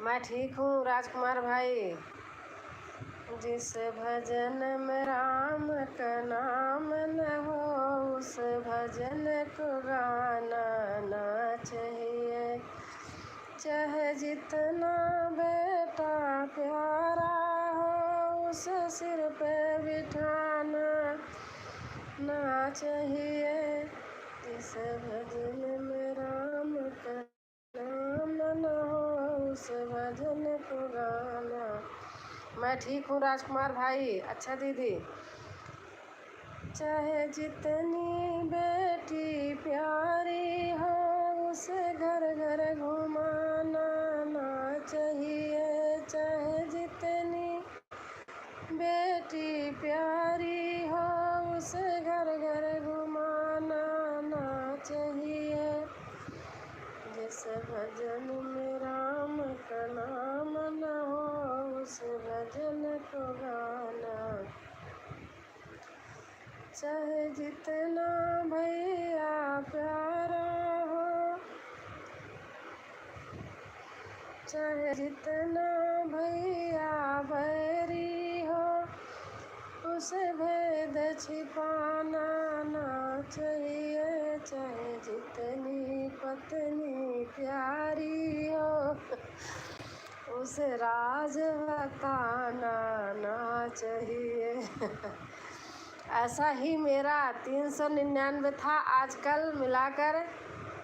मैं ठीक हूँ राजकुमार भाई। जिस भजन में राम का नाम न हो उस भजन को गाना ना चाहिए। चाहे जितना बेटा प्यारा हो उसे सिर पे बिठाना ना चाहिए। जिस भजन में राम का नाम न हो उस भजन को गाना। मैं ठीक हूँ राजकुमार भाई। अच्छा दीदी, चाहे जितनी बेटी प्यारी हो उसे घर घर घुमाना ना चाहिए। चाहे जितनी बेटी प्यारी हो उसे घर घर घुमाना ना चाहिए। जिस भजन में राम का नाम न हो उस भजन को गाना। चाहे जितना भैया प्यारा हो, चाहे जितना भैया बैरी हो उसे भेद छिपाना ना चाहिए। चाहे जितनी पत्नी प्यारी हो उसे राज बताना ना चाहिए। ऐसा ही मेरा 399 था, आजकल मिलाकर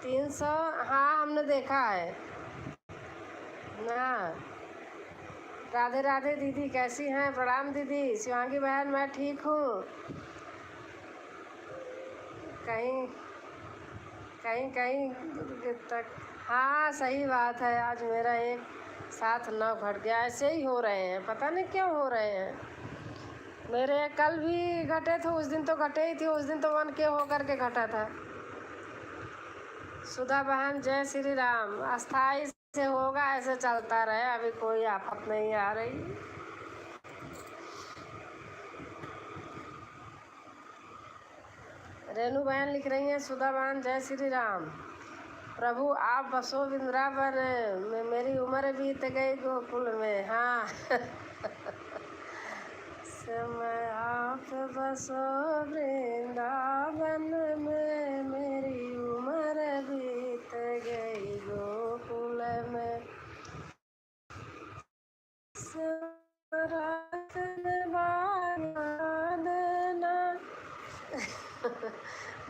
300। हाँ हमने देखा है ना। राधे राधे दीदी, कैसी हैं? प्रणाम दीदी। शिवांगी बहन मैं ठीक हूँ। कहीं कहीं कहीं तक। हाँ सही बात है, आज मेरा एक साथ 9 घट गया। ऐसे ही हो रहे हैं, पता नहीं क्यों हो रहे हैं। मेरे कल भी घटे थे, उस दिन तो घटे ही थे, उस दिन तो 1K होकर के घटा था। सुधा बहन जय श्री राम। अस्थाई से होगा, ऐसे चलता रहे, अभी कोई आफत नहीं आ रही। रेनू बहन लिख रही हैं सुधा बहन जय श्री राम। प्रभु आप बसो वृंदावन में, मेरी उम्र बीत गई गोकुल में। हाँ समय आप बसो वृंदावन में, मेरी उम्र बीत गई गोकुल में। रात में देना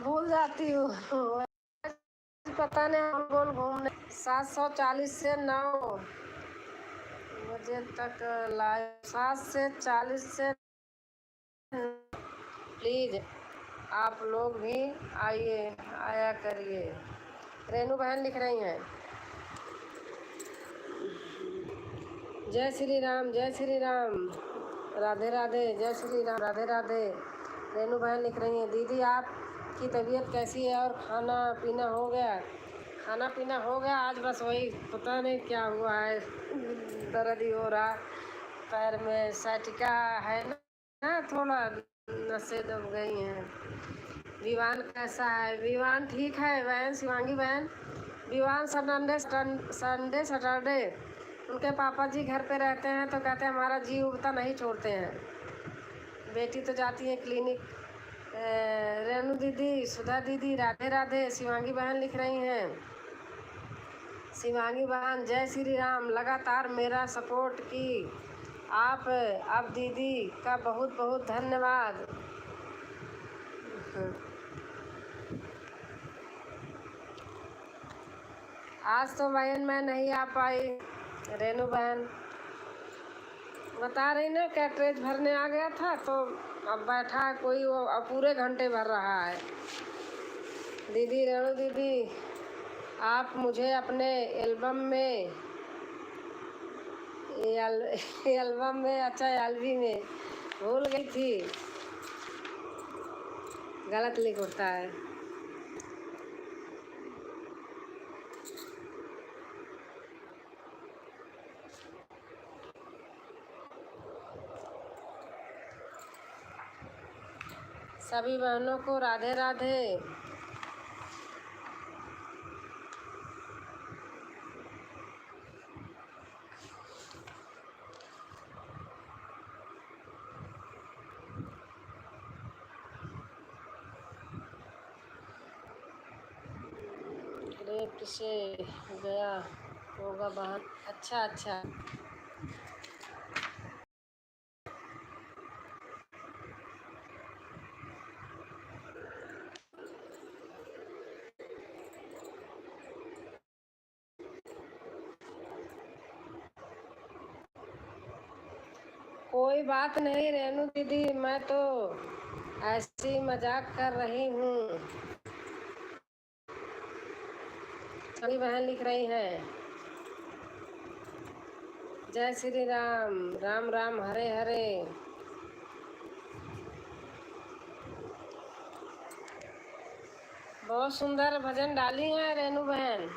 भूल जाती हूँ। पता नहीं हम गोल घूमने 740 से 9 बजे तक लाइव, 7 से 40 से। प्लीज़ आप लोग भी आइए, आया करिए। रेनू बहन लिख रही हैं जय श्री राम जय श्री राम। राधे राधे, जय श्री राम, राधे राधे। रेनू बहन लिख रही हैं दीदी आपकी तबीयत कैसी है और खाना पीना हो गया? खाना पीना हो गया, आज बस वही पता नहीं क्या हुआ है, दर्द ही हो रहा पैर में, साइटिका है ना थोड़ा, नसें दब गई हैं। विवान कैसा है? विवान ठीक है बहन, शिवांगी बहन। विवान संडे सैटरडे उनके पापा जी घर पे रहते हैं तो कहते हैं हमारा जी उगता नहीं छोड़ते हैं। बेटी तो जाती है क्लिनिक। रेणु दीदी, सुधा दीदी, राधे राधे। शिवांगी बहन लिख रही हैं, शिवांगी बहन जय श्री राम, लगातार मेरा सपोर्ट की आप। अब दीदी का बहुत बहुत धन्यवाद। आज तो बहन मैं नहीं आ पाई। रेणु बहन बता रही ना, कैटरेज भरने आ गया था तो अब बैठा है कोई, वो अब पूरे घंटे भर रहा है। दीदी, रेणु दीदी, आप मुझे अपने एल्बम में एल्बम में, अच्छा एलबी में भूल गई थी। गलत लिख होता है। सभी बहनों को राधे राधे। ग्रेट से गया होगा बहन। अच्छा अच्छा। कोई बात नहीं रेणु दीदी, मैं तो ऐसी मजाक कर रही हूँ। सभी बहन लिख रही हैं, जय श्री राम, राम राम हरे हरे। बहुत सुंदर भजन डाली हैं रेणु बहन।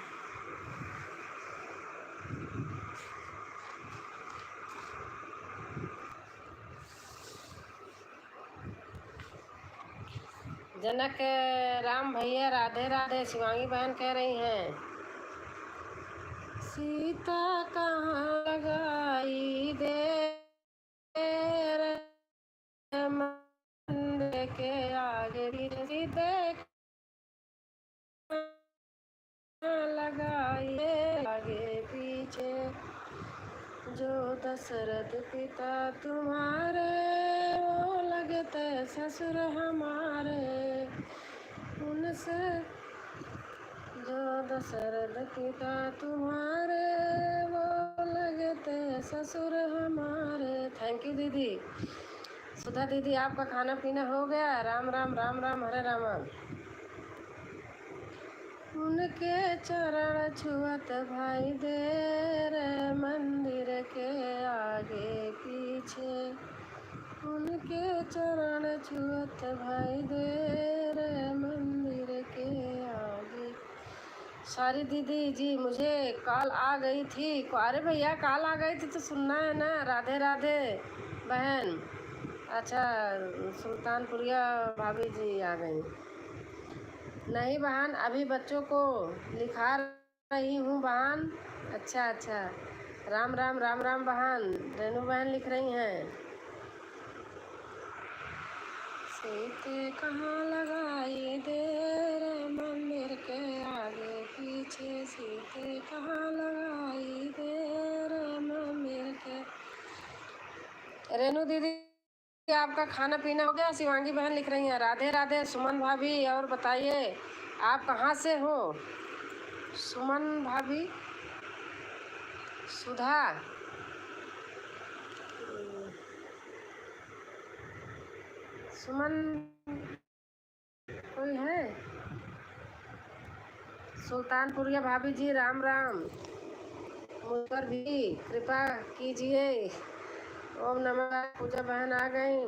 जनक राम भैया राधे राधे। शिवांगी बहन कह रही हैं, सीता कहाँ लगाई देर, मंदिर के आगे सीते लगाई आगे पीछे, जो दशरथ पिता तुम्हारे, वो लगते ससुर हमारे। उनसे जो दशरथ पिता तुम्हारे, वो लगते ससुर हमारे। थैंक यू दीदी। सुधा दीदी, आपका खाना पीना हो गया? राम राम, राम राम हरे राम। उनके चरण छुअत भाई देर, मंदिर के आगे पीछे। उनके चरण छुअत भाई देर, मंदिर के आगे। सॉरी दीदी जी, मुझे कॉल आ गई थी। अरे भैया कॉल आ गई थी तो सुनना है ना। राधे राधे बहन। अच्छा, सुल्तानपुरिया भाभी जी आ गई। नहीं बहन, अभी बच्चों को लिखा रही हूँ बहन। अच्छा अच्छा, राम राम, राम राम बहन। रेणु बहन लिख रही हैं, सीते कहाँ लगाई देर, मंदिर के आगे पीछे। सीते कहाँ लगाई देर, मंदिर के। रेणु दीदी, आपका खाना पीना हो गया? शिवांगी बहन लिख रही हैं, राधे राधे। सुमन भाभी, और बताइए आप कहाँ से हो? सुमन भाभी, सुधा, सुमन कोई है? सुल्तानपुरिया भाभी जी राम राम। मुझ पर भी कृपा कीजिए। ओम नमः। पूजा बहन आ गई।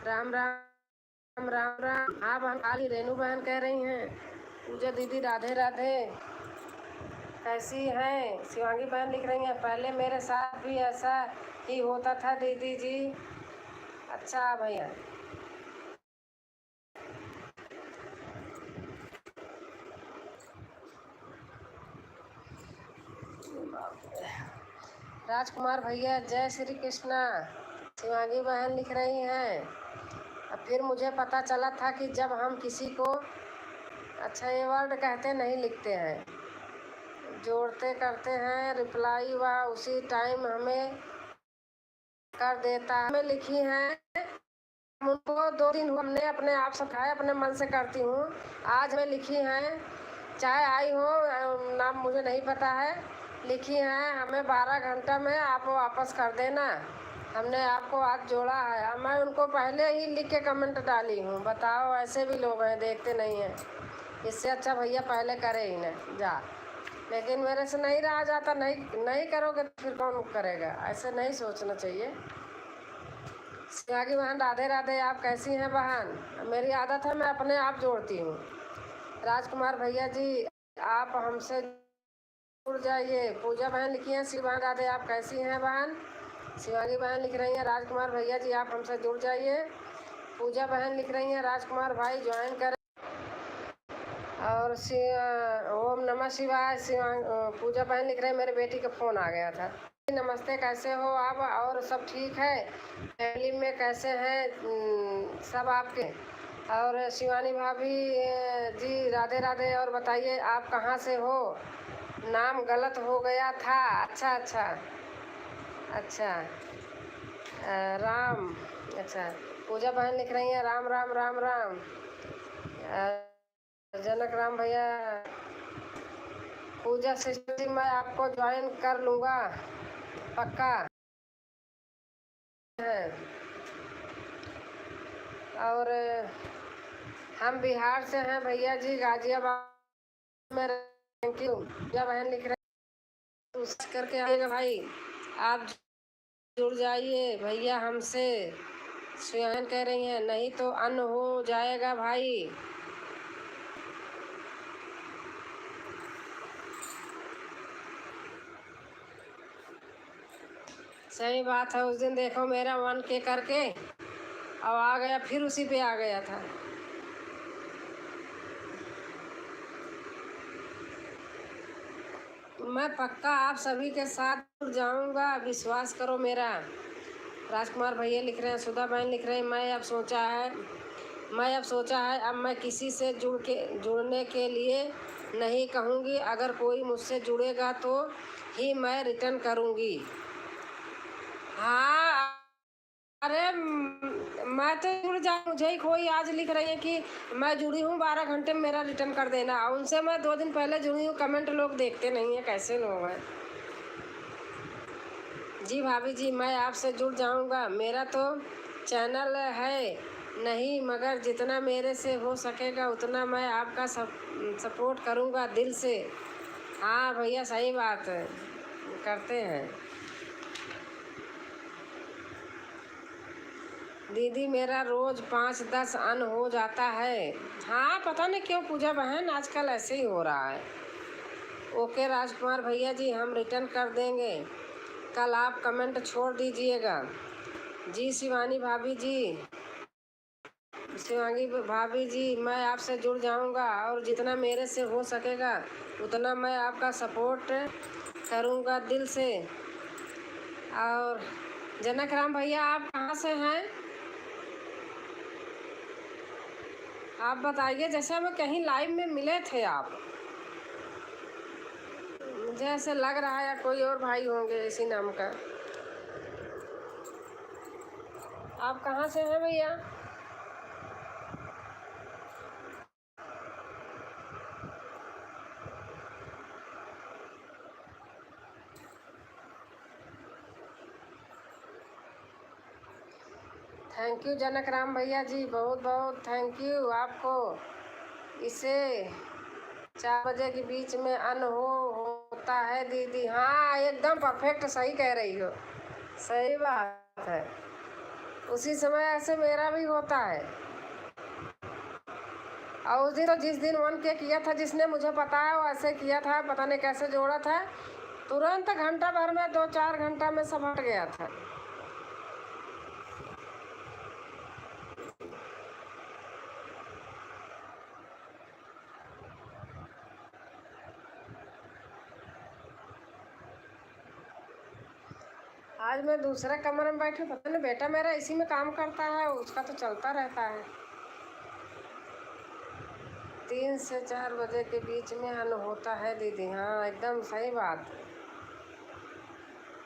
राम राम, राम राम। हाँ बहन खाली। रेणु बहन कह रही हैं, पूजा दीदी राधे राधे, कैसी हैं? शिवांगी बहन लिख रही हैं, पहले मेरे साथ भी ऐसा ही होता था दीदी जी। अच्छा भैया, राजकुमार भैया जय श्री कृष्णा। शिवांगी बहन लिख रही हैं, अब फिर मुझे पता चला था कि जब हम किसी को अच्छा ये वर्ड कहते नहीं लिखते हैं, जोड़ते करते हैं रिप्लाई वह उसी टाइम हमें कर देता है। हमें लिखी हैं उनको 2 दिन हुआ, हमने अपने आप से खाए, अपने मन से करती हूँ। आज हमें लिखी हैं, चाहे आई हो नाम मुझे नहीं पता है, लिखी हैं हमें 12 घंटा में आप वापस कर देना। हमने आपको आज जोड़ा है। मैं उनको पहले ही लिख के कमेंट डाली हूँ। बताओ, ऐसे भी लोग हैं, देखते नहीं हैं। इससे अच्छा भैया पहले करे ही ना जा, लेकिन मेरे से नहीं रहा जाता। नहीं नहीं करोगे तो फिर कौन करेगा? ऐसे नहीं सोचना चाहिए। शिवांगी बहन राधे राधे। आप कैसी हैं बहन? मेरी आदत है, मैं अपने आप जोड़ती हूँ। राजकुमार भैया जी आप हमसे जुड़ जाइए। पूजा बहन लिखी हैं, शिव बहन राधे। आप कैसी हैं बहन? शिवांगी बहन लिख रही हैं, राजकुमार भैया जी आप हमसे जुड़ जाइए। पूजा बहन लिख रही हैं, राजकुमार भाई ज्वाइन करें। और ओम नमः शिवाय। पूजा बहन लिख रहे हैं, मेरे बेटी का फ़ोन आ गया था। नमस्ते, कैसे हो आप? और सब ठीक है? फैमिली में कैसे हैं सब आपके? और शिवानी भाभी जी राधे राधे। और बताइए आप कहाँ से हो? नाम गलत हो गया था। अच्छा अच्छा अच्छा। राम। अच्छा, पूजा बहन लिख रही हैं, राम राम राम राम। जनक राम भैया। पूजा सिस्टर जी मैं आपको ज्वाइन कर लूँगा पक्का है। और हम बिहार से हैं भैया जी, गाजियाबाद में। Thank you. पूजा बहन लिख रहे हैं, तो सर्च करके आइएगा भाई, आप जुड़ जाइए भैया हमसे। स्वयं कह रही हैं नहीं तो अन्न हो जाएगा भाई। सही बात है। उस दिन देखो मेरा 1K करके अब आ गया, फिर उसी पे आ गया था। मैं पक्का आप सभी के साथ जुड़ जाऊंगा, विश्वास करो मेरा। राजकुमार भैया लिख रहे हैं, सुधा बहन लिख रहे हैं, मैं अब सोचा है अब मैं किसी से जुड़ने के लिए नहीं कहूँगी। अगर कोई मुझसे जुड़ेगा तो ही मैं रिटर्न करूँगी। हाँ, अरे मैं तो जुड़ जाऊँ। मुझे ही कोई आज लिख रही है कि मैं जुड़ी हूँ, 12 घंटे में मेरा रिटर्न कर देना। उनसे मैं 2 दिन पहले जुड़ी हूँ। कमेंट लोग देखते नहीं है, कैसे लोग हैं जी। भाभी जी मैं आपसे जुड़ जाऊँगा। मेरा तो चैनल है नहीं, मगर जितना मेरे से हो सकेगा उतना मैं आपका सपोर्ट करूँगा दिल से। हाँ भैया सही बात है, करते हैं। दीदी मेरा रोज़ 5-10 अन हो जाता है। हाँ पता नहीं क्यों पूजा बहन, आजकल ऐसे ही हो रहा है। ओके राजकुमार भैया जी हम रिटर्न कर देंगे, कल आप कमेंट छोड़ दीजिएगा जी। शिवांगी भाभी जी मैं आपसे जुड़ जाऊंगा और जितना मेरे से हो सकेगा उतना मैं आपका सपोर्ट करूंगा दिल से। और जनक राम भैया आप कहाँ से हैं? आप बताइए, जैसे हमें कहीं लाइव में मिले थे आप, मुझे ऐसे लग रहा है या कोई और भाई होंगे इसी नाम का। आप कहाँ से हैं भैया? थैंक यू जनक राम भैया जी, बहुत बहुत थैंक यू आपको। इसे 4 बजे के बीच में अन होता है दीदी। हाँ एकदम परफेक्ट सही कह रही हो, सही बात है। उसी समय ऐसे मेरा भी होता है। और उस दिन तो जिस दिन 1K किया था, जिसने मुझे पता है वो ऐसे किया था, पता नहीं कैसे जोड़ा था, तुरंत घंटा भर में 2-4 घंटा में सब हट गया था। आज मैं दूसरे कमरे में बैठी, पता नहीं बेटा मेरा इसी में काम करता है, उसका तो चलता रहता है। 3 से 4 बजे के बीच में अन्न होता है दीदी। हाँ एकदम सही बात।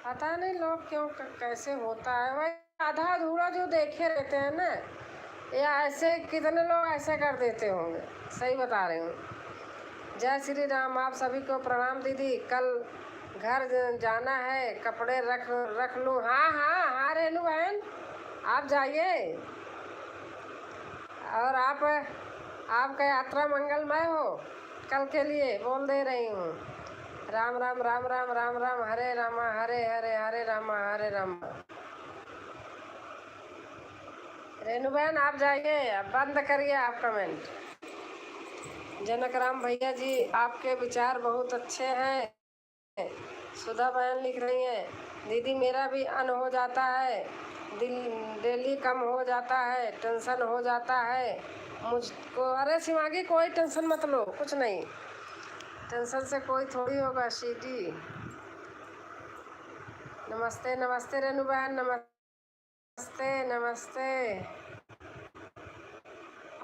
पता नहीं लोग क्यों कैसे होता है, वही आधा अधूरा जो देखे रहते हैं ना, या ऐसे कितने लोग ऐसे कर देते होंगे। सही बता रही हूँ। जय श्री राम। आप सभी को प्रणाम दीदी। कल घर जाना है, कपड़े रख लूँ। हाँ हाँ हाँ रेनू बहन, आप जाइए। और आपका यात्रा मंगलमय हो। कल के लिए बोल दे रही हूँ। राम राम राम राम राम राम, हरे रामा हरे हरे, हरे रामा हरे रामा। रेनू बहन आप जाइए, अब बंद करिए आप कमेंट। जनक राम भैया जी आपके विचार बहुत अच्छे हैं। सुधा बहन लिख रही हैं, दीदी मेरा भी अन हो जाता है, दिल डेली कम हो जाता है, टेंशन हो जाता है मुझको। अरे शिवांगी कोई टेंशन मत लो, कुछ नहीं, टेंशन से कोई थोड़ी होगा सीटी। नमस्ते नमस्ते रेनू बहन, नमस्ते नमस्ते।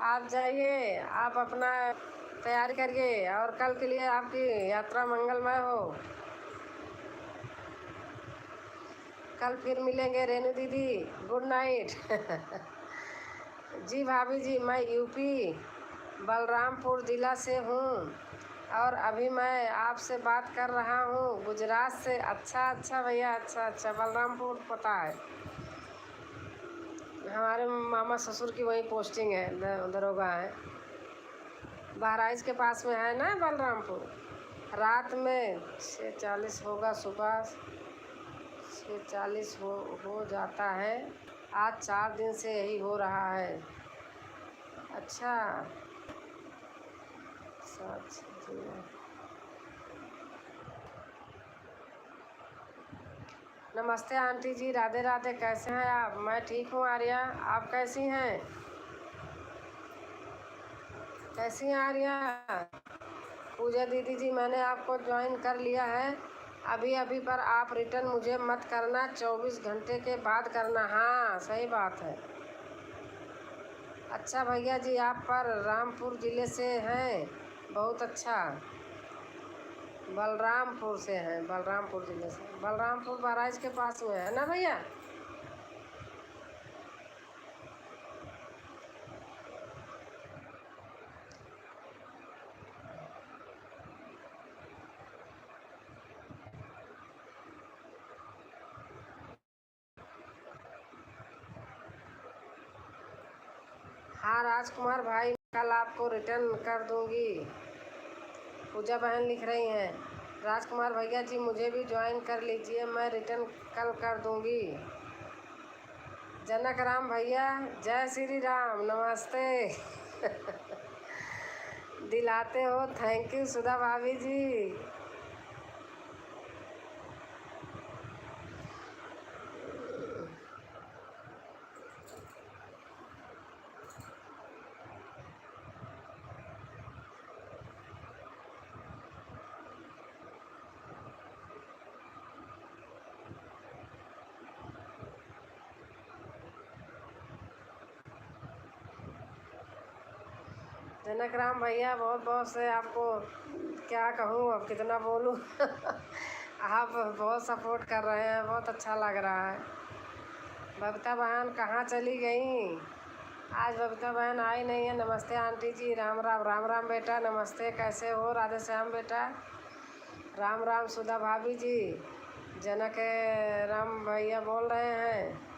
आप जाइए, आप अपना तैयारी करिए और कल के लिए आपकी यात्रा मंगलमय हो। कल फिर मिलेंगे रेनू दीदी, गुड नाइट। जी भाभी जी, मैं यूपी बलरामपुर ज़िला से हूँ और अभी मैं आपसे बात कर रहा हूँ गुजरात से। अच्छा अच्छा भैया, अच्छा अच्छा, बलरामपुर पता है। हमारे मामा ससुर की वही पोस्टिंग है, दरोगा है। बहराइच के पास में है ना बलरामपुर। रात में 6:40 होगा, सुबह 6:40 हो जाता है। आज 4 दिन से यही हो रहा है। अच्छा सच जी। नमस्ते आंटी जी, राधे राधे। कैसे हैं आप? मैं ठीक हूँ आर्या, आप कैसी हैं? कैसी हैं आर्या? पूजा दीदी जी, मैंने आपको ज्वाइन कर लिया है अभी अभी, पर आप रिटर्न मुझे मत करना, 24 घंटे के बाद करना। हाँ सही बात है। अच्छा भैया जी, आप पर रामपुर ज़िले से हैं, बहुत अच्छा। बलरामपुर से हैं, बलरामपुर ज़िले से। बलरामपुर बहराइच के पास में है ना भैया? हाँ राजकुमार भाई, कल आपको रिटर्न कर दूंगी। पूजा बहन लिख रही हैं, राजकुमार भैया जी मुझे भी ज्वाइन कर लीजिए, मैं रिटर्न कल कर दूंगी। जनक राम भैया, जय श्री राम, नमस्ते। दिलाते हो, थैंक यू सुधा भाभी जी। जनक राम भैया, बहुत बहुत से आपको क्या कहूँ, अब कितना बोलूँ। आप बहुत सपोर्ट कर रहे हैं, बहुत अच्छा लग रहा है। बबीता बहन कहाँ चली गई? आज बबीता बहन आई नहीं है। नमस्ते आंटी जी, राम राम राम राम बेटा, नमस्ते, कैसे हो? राधे श्याम बेटा, राम राम सुधा भाभी जी। जनक राम भैया बोल रहे हैं,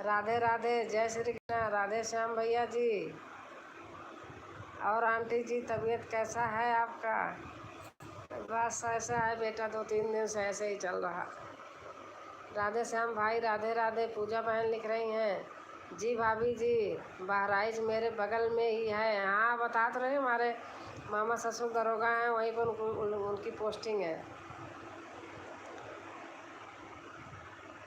राधे राधे, जय श्री कृष्ण, राधे श्याम भैया जी। और आंटी जी तबीयत कैसा है आपका? बस ऐसा है बेटा, 2-3 दिन से ऐसे ही चल रहा। राधे श्याम भाई, राधे राधे। पूजा बहन लिख रही हैं, जी भाभी जी बहराइच मेरे बगल में ही है। हाँ बता तो रहे, हमारे मामा ससुर दरोगा हैं, वहीं पर उनकी पोस्टिंग है।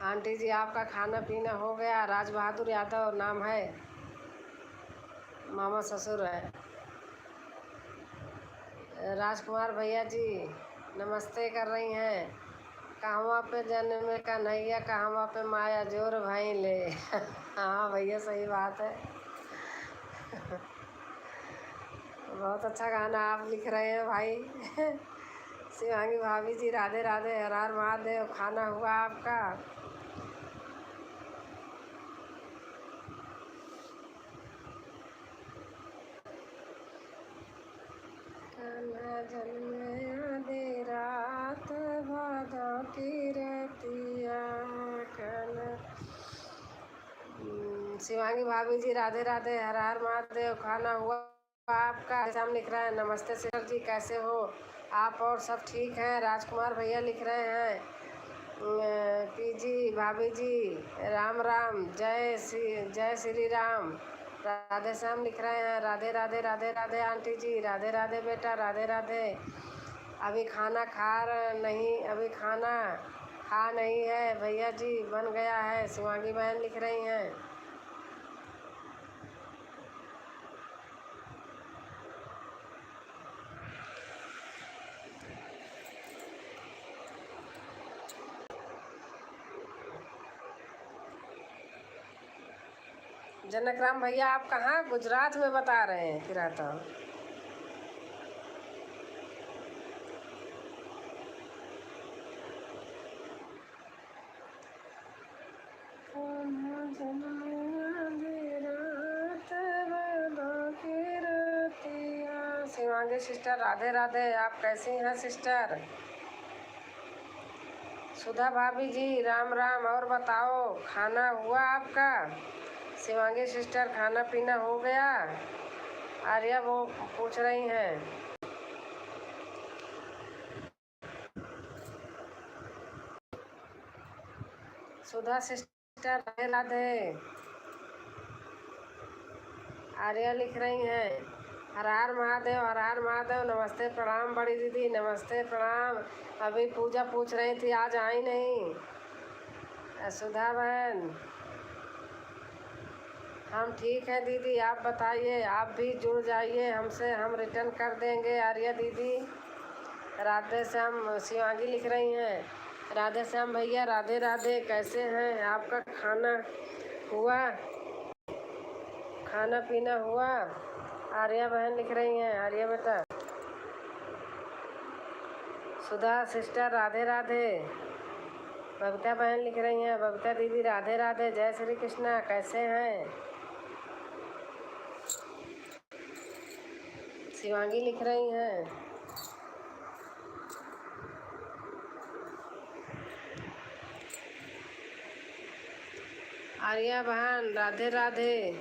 आंटी जी आपका खाना पीना हो गया? राज बहादुर यादव नाम है, मामा ससुर है। राजकुमार भैया जी नमस्ते कर रही हैं, कहवा पे जन्म कन्हैया कहवा पे माया जोर भाई ले। हाँ भैया सही बात है। बहुत अच्छा गाना आप लिख रहे हैं भाई। शिवांगी भाभी जी राधे राधे, हर हर महादेव। खाना हुआ आपका? कान्हा जन्मे आधी रात भादों की रतिया कान्हा। शिवांगी भाभी जी राधे राधे, हर हर महादेव। खाना हुआ आपका? हम लिख रहे हैं नमस्ते सर जी, कैसे हो आप? और सब ठीक हैं? राजकुमार भैया लिख रहे हैं पीजी भाभी जी राम राम, जय श्री राम। राधे श्याम लिख रहे हैं राधे राधे राधे राधे आंटी जी, राधे राधे बेटा, राधे राधे। अभी खाना नहीं, अभी खाना खा नहीं है भैया जी, बन गया है। शिवांगी बहन लिख रही हैं। जनकराम भैया आप कहाँ? गुजरात में बता रहे हैं फिर आता। शिवांगी सिस्टर राधे राधे, आप कैसी हैं सिस्टर? सुधा भाभी जी राम राम, और बताओ खाना हुआ आपका? शिवांगी सिस्टर खाना पीना हो गया? आर्या वो पूछ रही हैं। सुधा सिस्टर राधे राधे। आर्या लिख रही हैं हर हर महादेव, हर हर महादेव। नमस्ते प्रणाम बड़ी दीदी, नमस्ते प्रणाम। अभी पूजा पूछ रही थी आज आई नहीं। सुधा बहन हम ठीक हैं दीदी, आप बताइए, आप भी जुड़ जाइए हमसे, हम रिटर्न कर देंगे। आर्या दीदी राधे श्याम। शिवांगी लिख रही हैं राधे श्याम भैया राधे राधे, कैसे हैं? आपका खाना हुआ? खाना पीना हुआ? आर्या बहन लिख रही हैं, आर्या बेटा। सुधा सिस्टर राधे राधे। बबीता बहन लिख रही हैं, बबीता दीदी राधे राधे, जय श्री कृष्णा, कैसे हैं? शिवांगी लिख रही हैं आर्या बहन राधे राधे।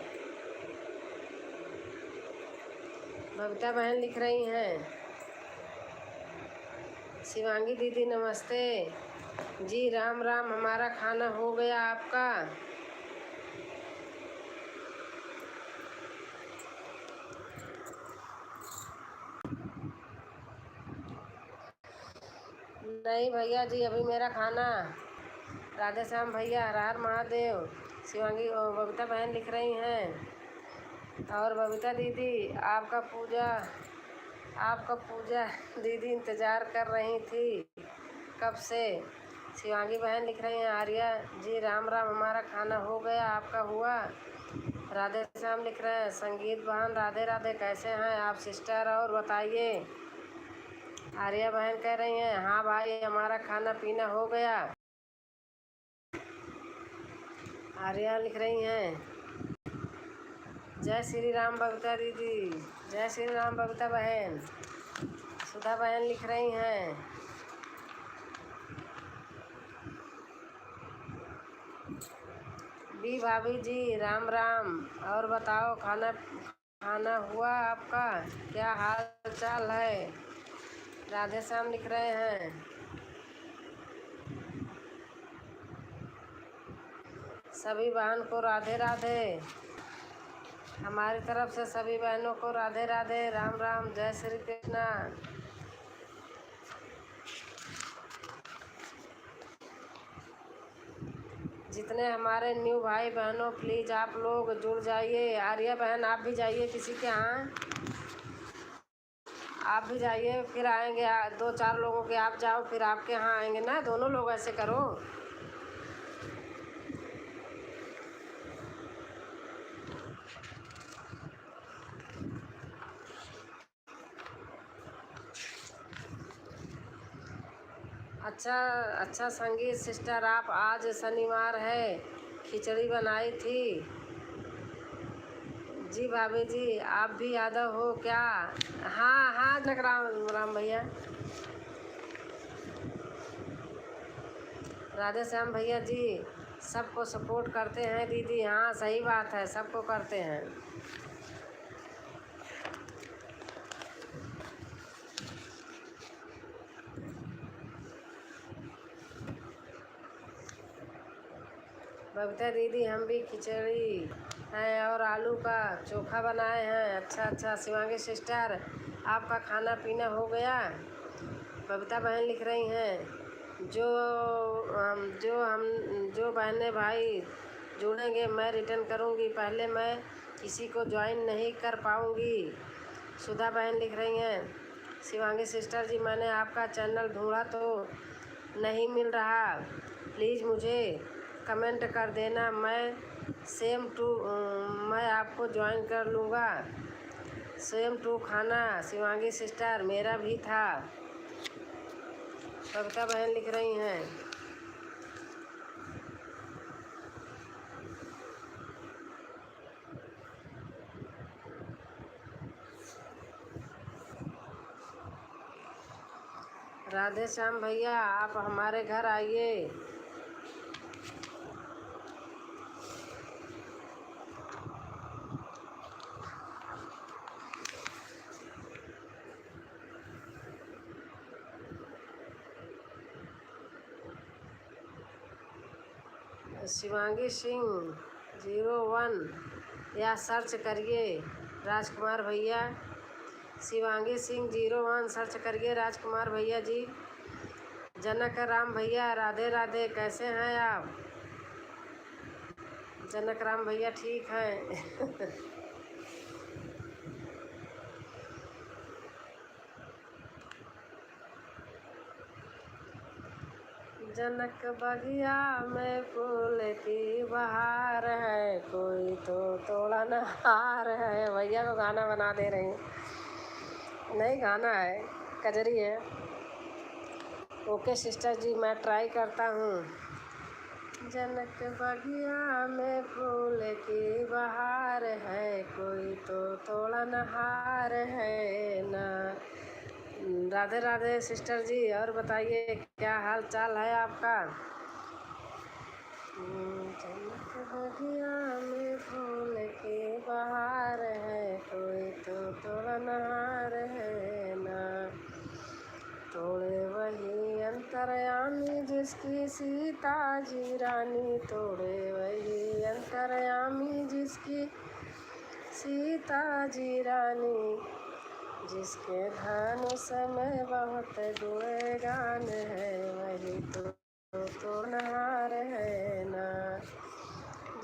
बबीता बहन लिख रही हैं शिवांगी दीदी नमस्ते जी, राम राम। हमारा खाना हो गया, आपका? नहीं भैया जी, अभी मेरा खाना। राधे श्याम भैया हर हर महादेव। शिवांगी बबीता बहन लिख रही हैं और बबीता दीदी आपका पूजा दीदी इंतज़ार कर रही थी कब से। शिवांगी बहन लिख रही हैं आर्या जी राम राम, हमारा खाना हो गया, आपका हुआ? राधे श्याम लिख रहे हैं संगीत बहन राधे राधे, कैसे हैं आप सिस्टर? और बताइए। आर्या बहन कह रही हैं हाँ भाई हमारा खाना पीना हो गया। आर्या लिख रही हैं जय श्री राम बबीता दीदी, जय श्री राम बबीता बहन। सुधा बहन लिख रही हैं बी भाभी जी राम राम, और बताओ खाना हुआ आपका? क्या हाल चाल है? राधे श्याम लिख रहे हैं सभी बहन को राधे राधे। हमारी तरफ से सभी बहनों को राधे राधे, राम राम, जय श्री कृष्णा। जितने हमारे न्यू भाई बहनों प्लीज़ आप लोग जुड़ जाइए। आर्या बहन आप भी जाइए किसी के यहाँ। आप भी जाइए, फिर आएंगे 2-4 लोगों के आप जाओ, फिर आपके यहाँ आएंगे ना, दोनों लोग ऐसे करो। अच्छा अच्छा संगीत सिस्टर, आप आज शनिवार है, खिचड़ी बनाई थी। जी भाभी जी, आप भी यादव हो क्या? हाँ हाँ राम राम भैया, राधे श्याम भैया जी, सबको सपोर्ट करते हैं दीदी। हाँ सही बात है, सबको करते हैं। बबीता दीदी, हम भी खिचड़ी है और आलू का चोखा बनाए हैं। अच्छा अच्छा शिवांगी सिस्टर, आपका खाना पीना हो गया? बबीता बहन लिख रही हैं, जो बहनें भाई जुड़ेंगे मैं रिटर्न करूंगी, पहले मैं किसी को ज्वाइन नहीं कर पाऊंगी। सुधा बहन लिख रही हैं, शिवांगी सिस्टर जी, मैंने आपका चैनल ढूंढा तो नहीं मिल रहा, प्लीज़ मुझे कमेंट कर देना, मैं आपको ज्वाइन कर लूँगा। सेम टू खाना शिवांगी सिस्टर, मेरा भी था। कविता बहन लिख रही हैं, राधे श्याम भैया, आप हमारे घर आइए। शिवांगी सिंह 01 या सर्च करिए राजकुमार भैया। शिवांगी सिंह 01 सर्च करिए राजकुमार भैया जी। जनक राम भैया, राधे राधे, कैसे हैं आप? जनक राम भैया ठीक हैं। जनक बगिया में फूल की बहार है, कोई तो तोड़ा न हार है। भैया को गाना बना दे रही, नहीं गाना है, कजरी है। ओके सिस्टर जी, मैं ट्राई करता हूँ। जनक बगिया में फूल की बहार है, कोई तो तोड़ा न हार है ना। राधे राधे सिस्टर जी, और बताइए क्या हाल चाल है आपका? जनक बगिया में फूल की बहार है, कोई तो तोड़ा न हार है ना। तोड़े वही अंतर्यामी जिसकी सीता जी रानी, तोड़े वही अंतर्यामी जिसकी सीता जी रानी, जिसके धनुष में बहुत गुणगान है, वही तो नहार है ना।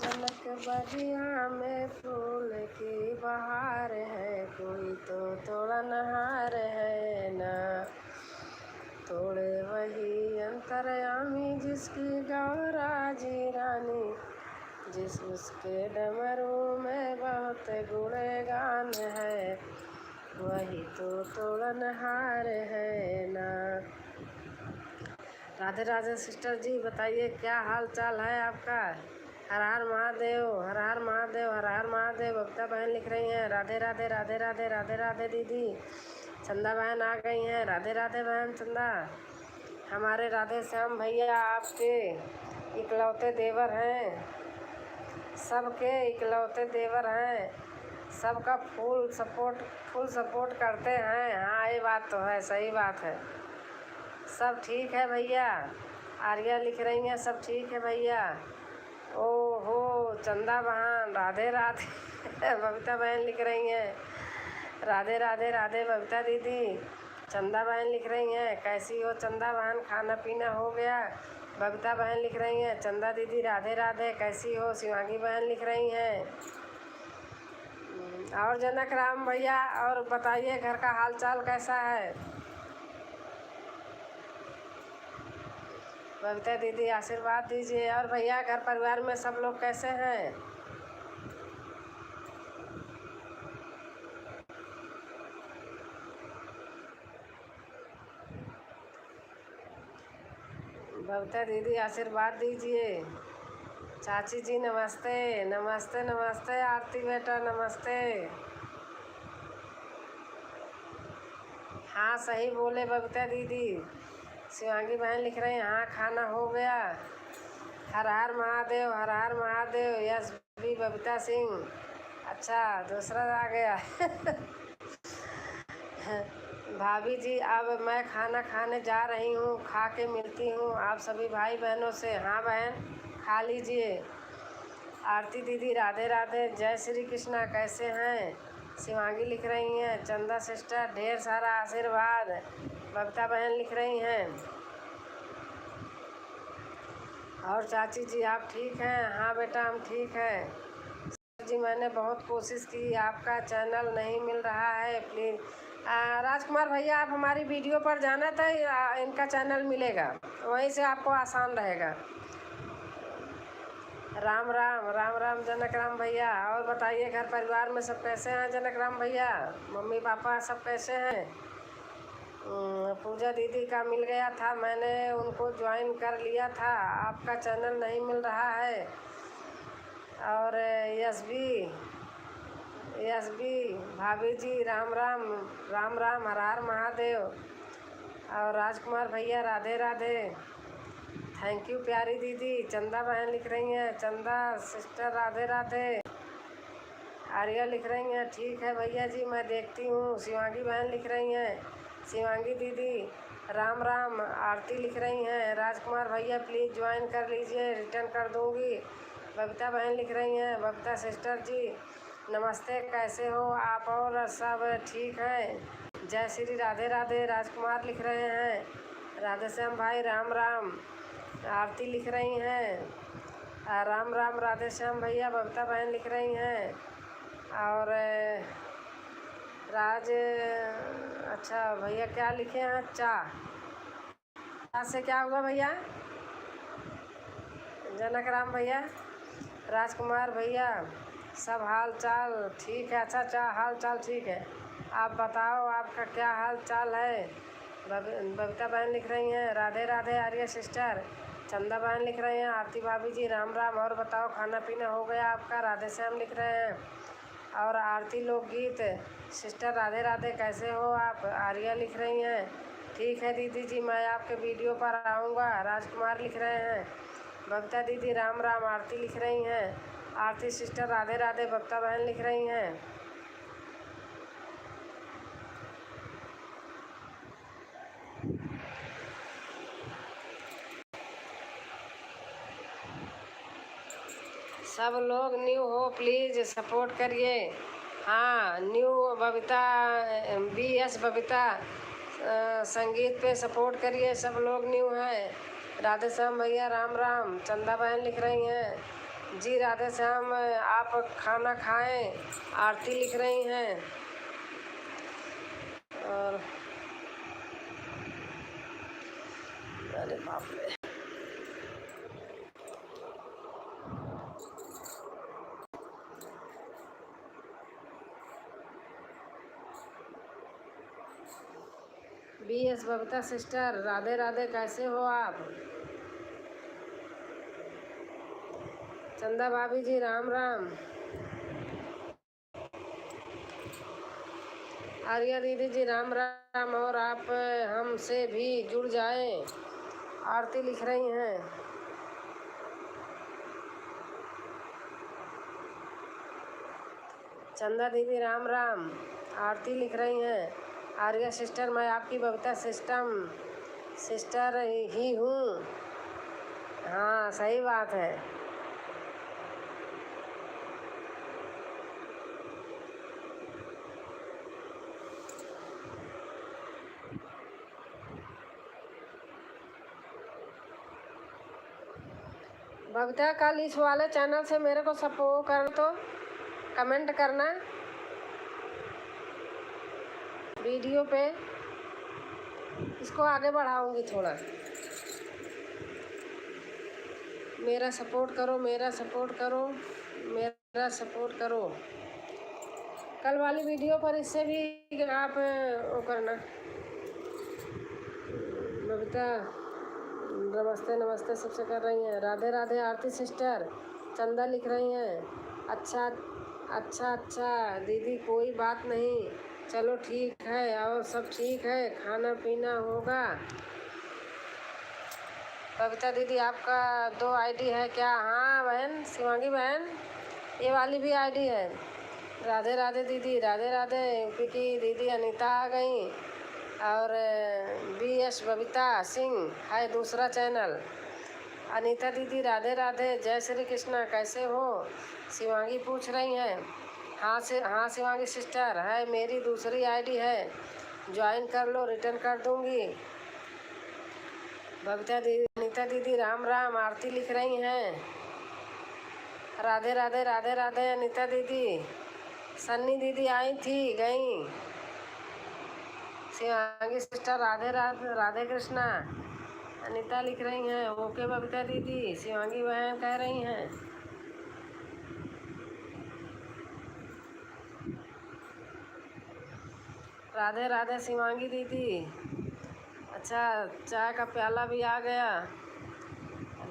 जनक बगिया में फूल की बहार है, कोई तो तोड़ा नहार है ना। तोड़े वही अंतर्यामी जिसकी गौरा जी रानी, जिस उसके डमरू में बहुत गुणगान है, वही तो तोड़नहार है ना। राधे राधे सिस्टर जी, बताइए क्या हाल चाल है आपका? हर हर महादेव, हर हर महादेव, हर हर महादेव। बबीता बहन लिख रही हैं, राधे राधे राधे राधे राधे राधे दीदी। चंदा बहन आ गई हैं, राधे राधे बहन चंदा। हमारे राधे श्याम भैया आपके इकलौते देवर हैं, सबके इकलौते देवर हैं, सबका फुल सपोर्ट करते हैं। हाँ ये बात तो है, सही बात है। सब ठीक है भैया। आर्या लिख रही हैं, सब ठीक है भैया। ओहो चंदा बहन, राधे राधे। बबीता बहन लिख रही हैं, राधे राधे राधे बबीता दीदी। चंदा बहन लिख रही हैं, कैसी हो चंदा बहन, खाना पीना हो गया? बबीता बहन लिख रही हैं, चंदा दीदी राधे राधे, कैसी हो? शिवांगी बहन लिख रही हैं, और जनक राम भैया, और बताइए घर का हाल चाल कैसा है? बबीता दीदी आशीर्वाद दीजिए। और भैया घर परिवार में सब लोग कैसे हैं? बबीता दीदी आशीर्वाद दीजिए। चाची जी नमस्ते। नमस्ते नमस्ते आरती बेटा नमस्ते। हाँ सही बोले बबीता दीदी। शिवांगी बहन लिख रही हैं हाँ खाना हो गया। हर हर महादेव, हर हर महादेव। यस भी बबीता सिंह। अच्छा दूसरा आ गया। भाभी जी अब मैं खाना खाने जा रही हूँ, खा के मिलती हूँ आप सभी भाई बहनों से। हाँ बहन खा लीजिए। आरती दीदी राधे राधे, जय श्री कृष्णा, कैसे हैं? शिवांगी लिख रही हैं चंदा सिस्टर ढेर सारा आशीर्वाद। बबीता बहन लिख रही हैं और चाची जी आप ठीक हैं? हाँ बेटा हम ठीक हैं। जी मैंने बहुत कोशिश की, आपका चैनल नहीं मिल रहा है, प्लीज़। राजकुमार भैया आप हमारी वीडियो पर जाना था, इनका चैनल मिलेगा, वहीं से आपको आसान रहेगा। राम राम राम राम जनक राम भैया। और बताइए घर परिवार में सब कैसे हैं जनक राम भैया? मम्मी पापा सब कैसे हैं? पूजा दीदी का मिल गया था, मैंने उनको ज्वाइन कर लिया था, आपका चैनल नहीं मिल रहा है। और यस बी भाभी जी राम राम। राम राम हर हर महादेव। और राजकुमार भैया राधे राधे। थैंक यू प्यारी दीदी। चंदा बहन लिख रही हैं चंदा सिस्टर राधे राधे। आर्या लिख रही हैं ठीक है भैया जी मैं देखती हूँ। शिवांगी बहन लिख रही हैं शिवांगी दीदी राम राम। आरती लिख रही हैं राजकुमार भैया प्लीज़ ज्वाइन कर लीजिए, रिटर्न कर दूँगी। बबीता बहन लिख रही हैं बबीता सिस्टर जी नमस्ते, कैसे हो आप? और सब ठीक है? जय श्री राधे राधे। राजकुमार लिख रहे हैं राधे श्याम भाई राम राम। आरती लिख रही हैं राम राम राधे श्याम भैया। बबीता बहन लिख रही हैं और राज। अच्छा भैया क्या लिखे हैं? चाह से क्या हुआ भैया? जनक राम भैया राजकुमार भैया सब हाल चाल ठीक है? अच्छा हाल चाल ठीक है। आप बताओ आपका क्या हाल चाल है? बबीता बहन लिख रही हैं राधे राधे। आर्या सिस्टर। चंदा बहन लिख रहे हैं आरती भाभी जी राम राम। और बताओ खाना पीना हो गया आपका? राधे श्याम लिख रहे हैं। और आरती लोकगीत सिस्टर राधे राधे, कैसे हो आप? आर्या लिख रही हैं ठीक है दीदी जी मैं आपके वीडियो पर आऊँगा। राजकुमार लिख रहे हैं बबीता दीदी राम राम। आरती लिख रही हैं आरती सिस्टर राधे राधे। बबीता बहन लिख रही हैं सब लोग न्यू हो प्लीज़ सपोर्ट करिए। हाँ न्यू बबीता BS बबीता संगीत पे सपोर्ट करिए, सब लोग न्यू हैं। राधे श्याम भैया राम राम। चंदा बहन लिख रही हैं जी राधे श्याम आप खाना खाएं। आरती लिख रही हैं और अरे बाप रे BS बबीता सिस्टर राधे राधे, कैसे हो आप? चंदा भाभी जी राम राम। आर्या दीदी जी राम राम। और आप हमसे भी जुड़ जाएं। आरती लिख रही हैं चंदा दीदी राम राम। आरती लिख रही हैं आर्या सिस्टर मैं आपकी बबीता सिस्टर ही हूँ। हाँ सही बात है। बबीता कल इस वाले चैनल से मेरे को सपोर्ट कर तो कमेंट करना। वीडियो पे इसको आगे बढ़ाऊंगी थोड़ा। मेरा सपोर्ट करो, मेरा सपोर्ट करो, मेरा सपोर्ट करो। कल वाली वीडियो पर इससे भी आप वो करना। बबीता नमस्ते नमस्ते सबसे कर रही हैं। राधे राधे आरती सिस्टर। चंदा लिख रही हैं अच्छा अच्छा अच्छा दीदी कोई बात नहीं, चलो ठीक है और सब ठीक है, खाना पीना होगा। बबीता दीदी आपका 2 आईडी है क्या? हाँ बहन शिवांगी बहन, ये वाली भी आईडी है। राधे राधे दीदी, राधे राधे। यूपी की दीदी अनीता आ गई और BS बबीता सिंह है दूसरा चैनल। अनीता दीदी राधे राधे, जय श्री कृष्णा, कैसे हो? शिवांगी पूछ रही हैं। हाँ शिवांगी सिस्टर है, मेरी दूसरी आईडी है, ज्वाइन कर लो, रिटर्न कर दूंगी। बबीता दीदी अनीता दीदी राम राम। आरती लिख रही हैं राधे राधे राधे राधे। अनीता दीदी सन्नी दीदी आई थी गई। शिवांगी सिस्टर राधे राधे राधे कृष्णा। अनीता लिख रही हैं ओके बबीता दीदी। शिवांगी बहन कह रही हैं राधे राधे शिवांगी दीदी। अच्छा चाय का प्याला भी आ गया।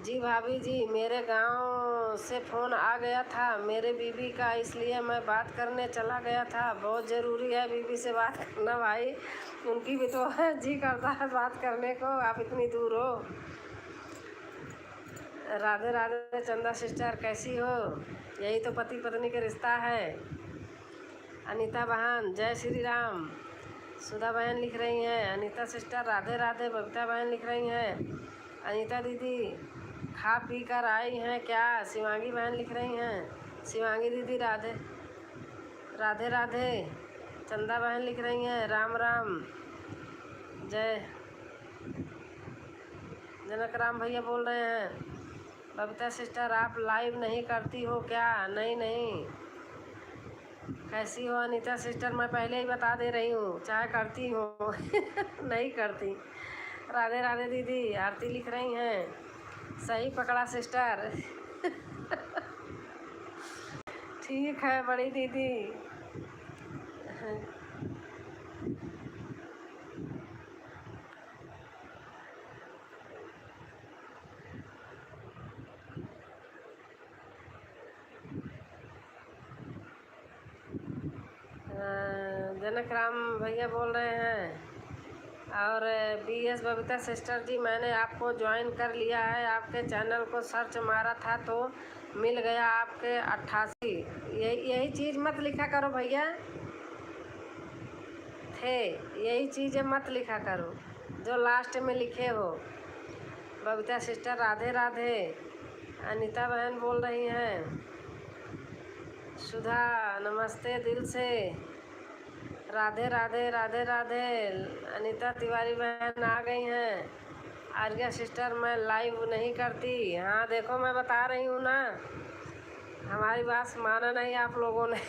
जी भाभी जी, मेरे गांव से फ़ोन आ गया था मेरे बीबी का, इसलिए मैं बात करने चला गया था। बहुत ज़रूरी है बीबी से बात करना भाई, उनकी भी तो जी करता है बात करने को, आप इतनी दूर हो। राधे राधे चंदा सिस्टर कैसी हो? यही तो पति पत्नी का रिश्ता है। अनीता बहन जय श्री राम। सुधा बहन लिख रही हैं अनीता सिस्टर राधे राधे। बबीता बहन लिख रही हैं अनीता दीदी खा पी कर आई हैं क्या? शिवांगी बहन लिख रही हैं शिवांगी दीदी राधे राधे राधे। चंदा बहन लिख रही हैं राम राम। जय जनक राम भैया बोल रहे हैं बबीता सिस्टर आप लाइव नहीं करती हो क्या? नहीं नहीं। कैसी हो अनीता सिस्टर? मैं पहले ही बता दे रही हूँ, चाहे करती हूँ नहीं करती। राधे राधे दीदी। आरती लिख रही हैं सही पकड़ा सिस्टर ठीक है बड़ी दीदी। जनक राम भैया बोल रहे हैं और BS बबीता सिस्टर जी, मैंने आपको ज्वाइन कर लिया है। आपके चैनल को सर्च मारा था तो मिल गया आपके 88। यही चीज़ मत लिखा करो भैया, थे यही चीज़ें मत लिखा करो जो लास्ट में लिखे हो। बबीता सिस्टर राधे राधे। अनीता बहन बोल रही हैं सुधा नमस्ते दिल से। राधे राधे राधे राधे। अनीता तिवारी बहन आ गई हैं। आर्या सिस्टर मैं लाइव नहीं करती। हाँ देखो मैं बता रही हूँ ना, हमारी बात माना नहीं आप लोगों ने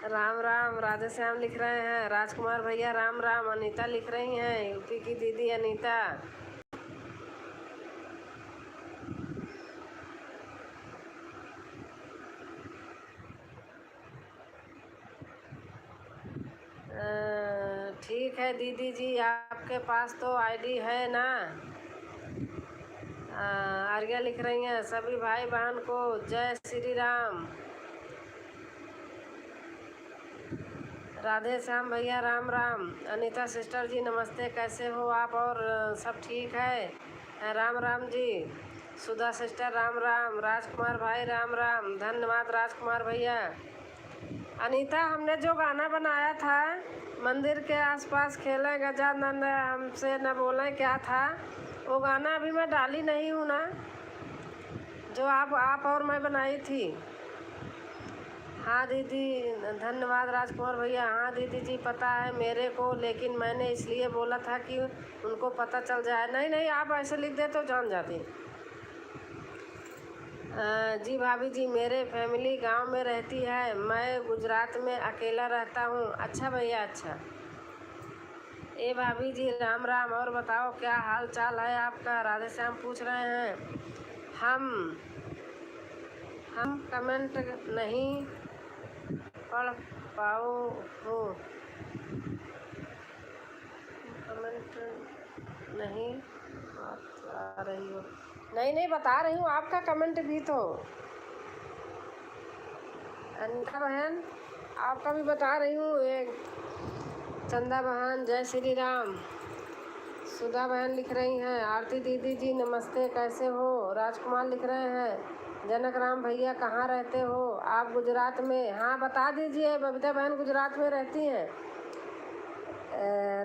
राम राम। राधे श्याम लिख रहे हैं राजकुमार भैया राम राम। अनीता लिख रही हैं यूपी की दीदी अनीता। ठीक है दीदी जी, आपके पास तो आईडी है ना। आर्या लिख रही हैं सभी भाई बहन को जय श्री राम। राधे श्याम भैया राम राम। अनीता सिस्टर जी नमस्ते, कैसे हो आप? और सब ठीक है? राम राम जी। सुधा सिस्टर राम राम। राजकुमार भाई राम राम। धन्यवाद राजकुमार भैया। अनीता हमने जो गाना बनाया था मंदिर के आसपास खेले गजानंद हमसे न बोले क्या था, वो गाना अभी मैं डाली नहीं हूँ ना, जो आप और मैं बनाई थी। हाँ दीदी धन्यवाद राजकुमार भैया। हाँ दीदी जी पता है मेरे को, लेकिन मैंने इसलिए बोला था कि उनको पता चल जाए। नहीं नहीं आप ऐसे लिख दे तो जान जाती। जी भाभी जी, मेरे फैमिली गांव में रहती है, मैं गुजरात में अकेला रहता हूँ। अच्छा भैया, अच्छा। ए भाभी जी, राम राम। और बताओ क्या हाल चाल है आपका? राधे श्याम पूछ रहे हैं। हम हम कमेंट नहीं पढ़ पाओ हूँ, कमेंट नहीं बता रही हो। नहीं नहीं, बता रही हूँ, आपका कमेंट भी तो। अनिता बहन, आपका भी बता रही हूँ। एक चंदा बहन, जय श्री राम। सुधा बहन लिख रही हैं। आरती दीदी जी नमस्ते, कैसे हो? राजकुमार लिख रहे हैं, जनक राम भैया कहाँ रहते हो आप? गुजरात में। हाँ, बता दीजिए, बबीता बहन गुजरात में रहती हैं।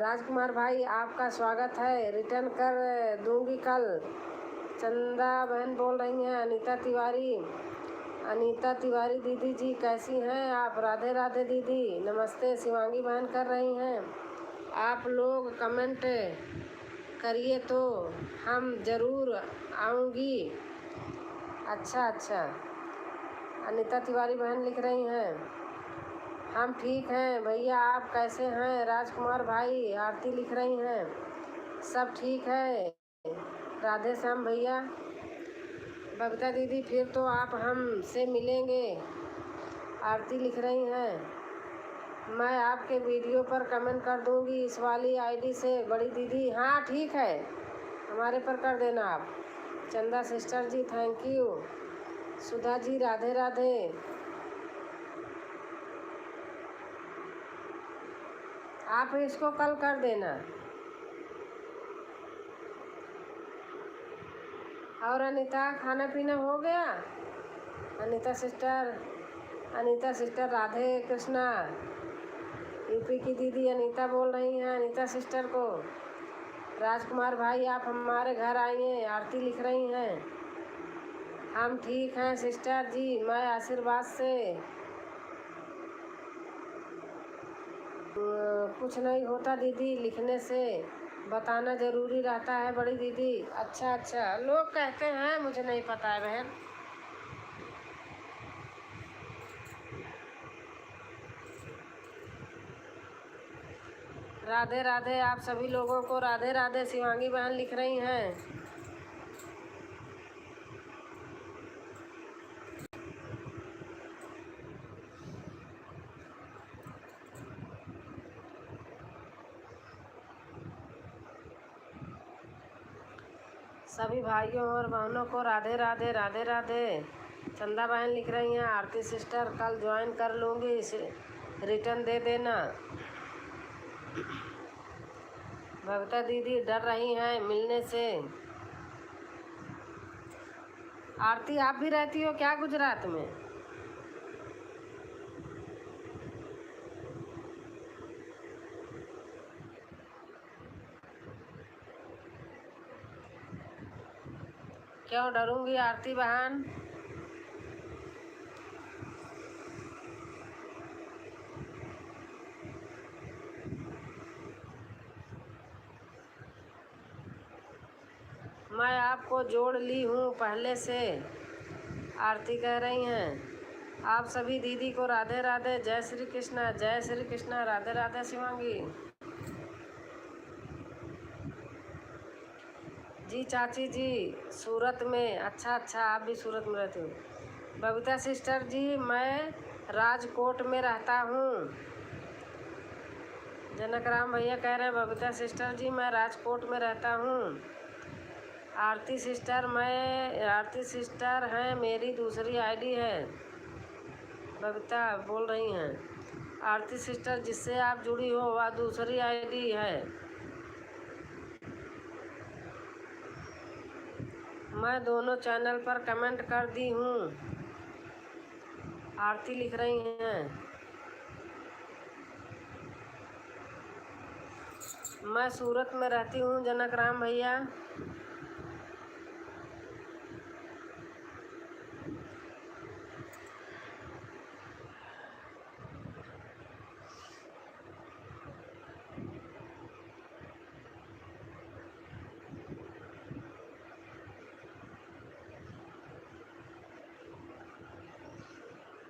राजकुमार भाई, आपका स्वागत है, रिटर्न कर दूंगी कल। चंदा बहन बोल रही हैं। अनीता तिवारी दीदी जी कैसी हैं आप? राधे राधे दीदी, नमस्ते। शिवांगी बहन कर रही हैं, आप लोग कमेंट करिए तो हम ज़रूर आऊँगी। अच्छा अच्छा। अनीता तिवारी बहन लिख रही हैं, हम ठीक हैं भैया, आप कैसे हैं? राजकुमार भाई। आरती लिख रही हैं, सब ठीक है, राधे श्याम भैया। बबीता दीदी, फिर तो आप हमसे मिलेंगे। आरती लिख रही हैं, मैं आपके वीडियो पर कमेंट कर दूंगी इस वाली आईडी से। बड़ी दीदी, हाँ ठीक है, हमारे पर कर देना आप। चंदा sister ji, thank you. Sudha ji, Radhe Radhe. आप इसको कल कर देना। और अनीता, खाना पीना हो गया? अनीता सिस्टर राधे कृष्णा। यूपी की दीदी अनीता बोल रही हैं अनीता सिस्टर को। राजकुमार भाई, आप हमारे घर आइए। आरती लिख रही हैं, हम ठीक हैं सिस्टर जी, मैं आशीर्वाद से। कुछ नहीं होता दीदी, लिखने से बताना ज़रूरी रहता है बड़ी दीदी। अच्छा अच्छा, लोग कहते हैं, मुझे नहीं पता है बहन। राधे राधे, आप सभी लोगों को राधे राधे। शिवांगी बहन लिख रही हैं, सभी भाइयों और बहनों को राधे राधे राधे राधे। चंदा बहन लिख रही हैं, आरती सिस्टर कल ज्वाइन कर लूँगी, रिटर्न दे देना। भविता दीदी डर रही हैं मिलने से। आरती, आप भी रहती हो क्या गुजरात में? क्यों डरूंगी आरती बहन? मैं आपको जोड़ ली हूँ पहले से। आरती कह रही हैं, आप सभी दीदी को राधे राधे, जय श्री कृष्णा, जय श्री कृष्णा, राधे राधे शिवांगी जी। चाची जी सूरत में। अच्छा अच्छा, आप भी सूरत में रहते हो। बबीता सिस्टर जी, मैं राजकोट में रहता हूँ। जनक राम भैया कह रहे हैं, बबीता सिस्टर जी मैं राजकोट में रहता हूँ। आरती सिस्टर हैं, मेरी दूसरी आईडी है। बबीता बोल रही हैं, आरती सिस्टर जिससे आप जुड़ी हो वह दूसरी आईडी है। मैं दोनों चैनल पर कमेंट कर दी हूँ। आरती लिख रही हैं, मैं सूरत में रहती हूँ जनक राम भैया।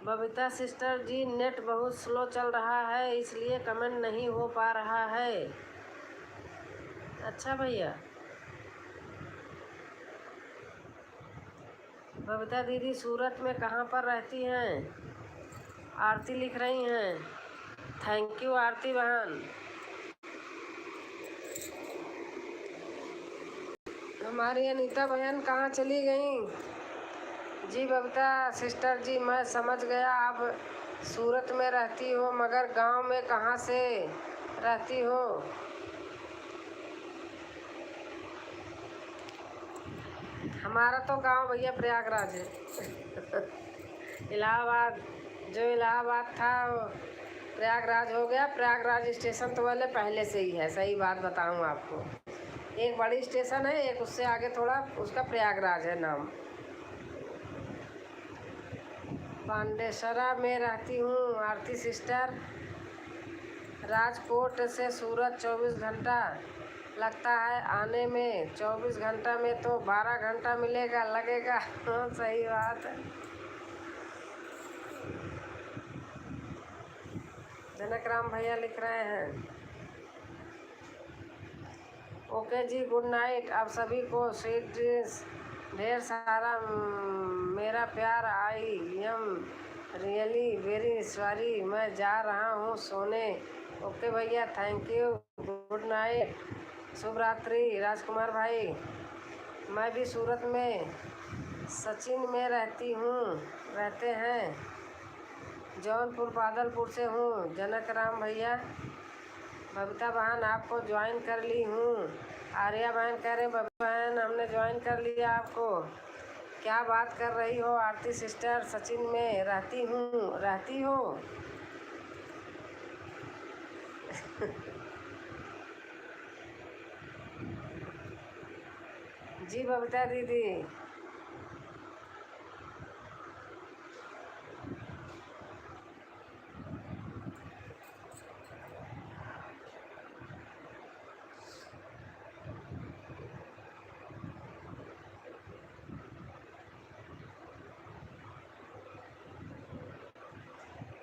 बबीता सिस्टर जी, नेट बहुत स्लो चल रहा है इसलिए कमेंट नहीं हो पा रहा है। अच्छा भैया। बबीता दीदी सूरत में कहाँ पर रहती हैं? आरती लिख रही हैं। थैंक यू आरती बहन। हमारी अनीता बहन कहाँ चली गई? जी बबीता सिस्टर जी, मैं समझ गया आप सूरत में रहती हो, मगर गांव में कहाँ से रहती हो? हमारा तो गांव भैया प्रयागराज है। इलाहाबाद, जो इलाहाबाद था प्रयागराज हो गया। प्रयागराज स्टेशन तो पहले से ही है, सही बात बताऊं आपको। एक बड़ी स्टेशन है, एक उससे आगे थोड़ा, उसका प्रयागराज है नाम। पांडेसरा में रहती हूँ आरती सिस्टर। राजकोट से सूरत 24 घंटा लगता है आने में। 24 घंटा में तो 12 घंटा लगेगा। हाँ सही बात है। जनक राम भैया लिख रहे हैं। ओके जी, गुड नाइट। आप सभी को स्वीट ड्रीम्स, ढेर सारा मेरा प्यार। I am really very sorry, मैं जा रहा हूँ सोने। ओके भैया, थैंक यू, गुड नाइट, शुभ रात्रि। राजकुमार भाई, मैं भी सूरत में सचिन में रहते हैं। जौनपुर बादलपुर से हूँ। जनक राम भैया, बबीता बहन आपको ज्वाइन कर ली हूँ। आर्या बहन कह रहे बबीता बहन हमने ज्वाइन कर लिया आपको। क्या बात कर रही हो आरती सिस्टर, सचिन में रहती हो? जी बबीता दीदी।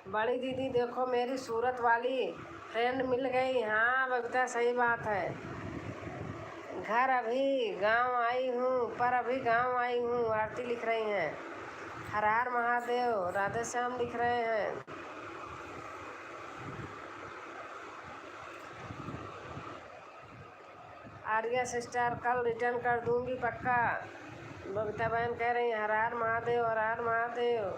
बड़ी दीदी देखो, मेरी सूरत वाली फ्रेंड मिल गई। हाँ बबीता, सही बात है। अभी गांव आई हूँ। आरती लिख रही हैं। हर हर महादेव। राधे श्याम लिख रहे हैं। आर्या सिस्टर, कल रिटर्न कर दूंगी पक्का। बबीता बहन कह रही हैं हर हर महादेव, हर हर महादेव।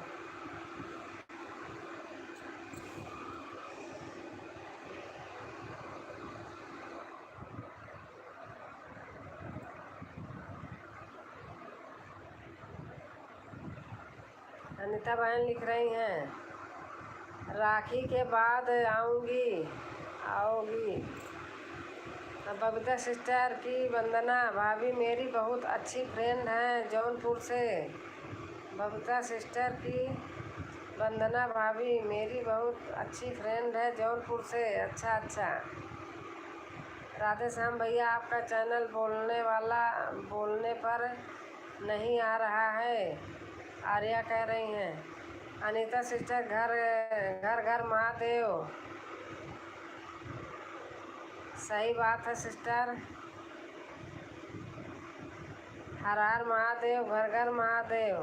अनीता बहन लिख रही हैं राखी के बाद आओगी। बबीता सिस्टर की वंदना भाभी मेरी बहुत अच्छी फ्रेंड हैं जौनपुर से। बबीता सिस्टर की वंदना भाभी मेरी बहुत अच्छी फ्रेंड है जौनपुर से। अच्छा। राधे श्याम भैया, आपका चैनल बोलने पर नहीं आ रहा है। आर्या कह रही हैं। अनीता सिस्टर, घर महादेव। सही बात है सिस्टर, हर हर महादेव, घर महादेव।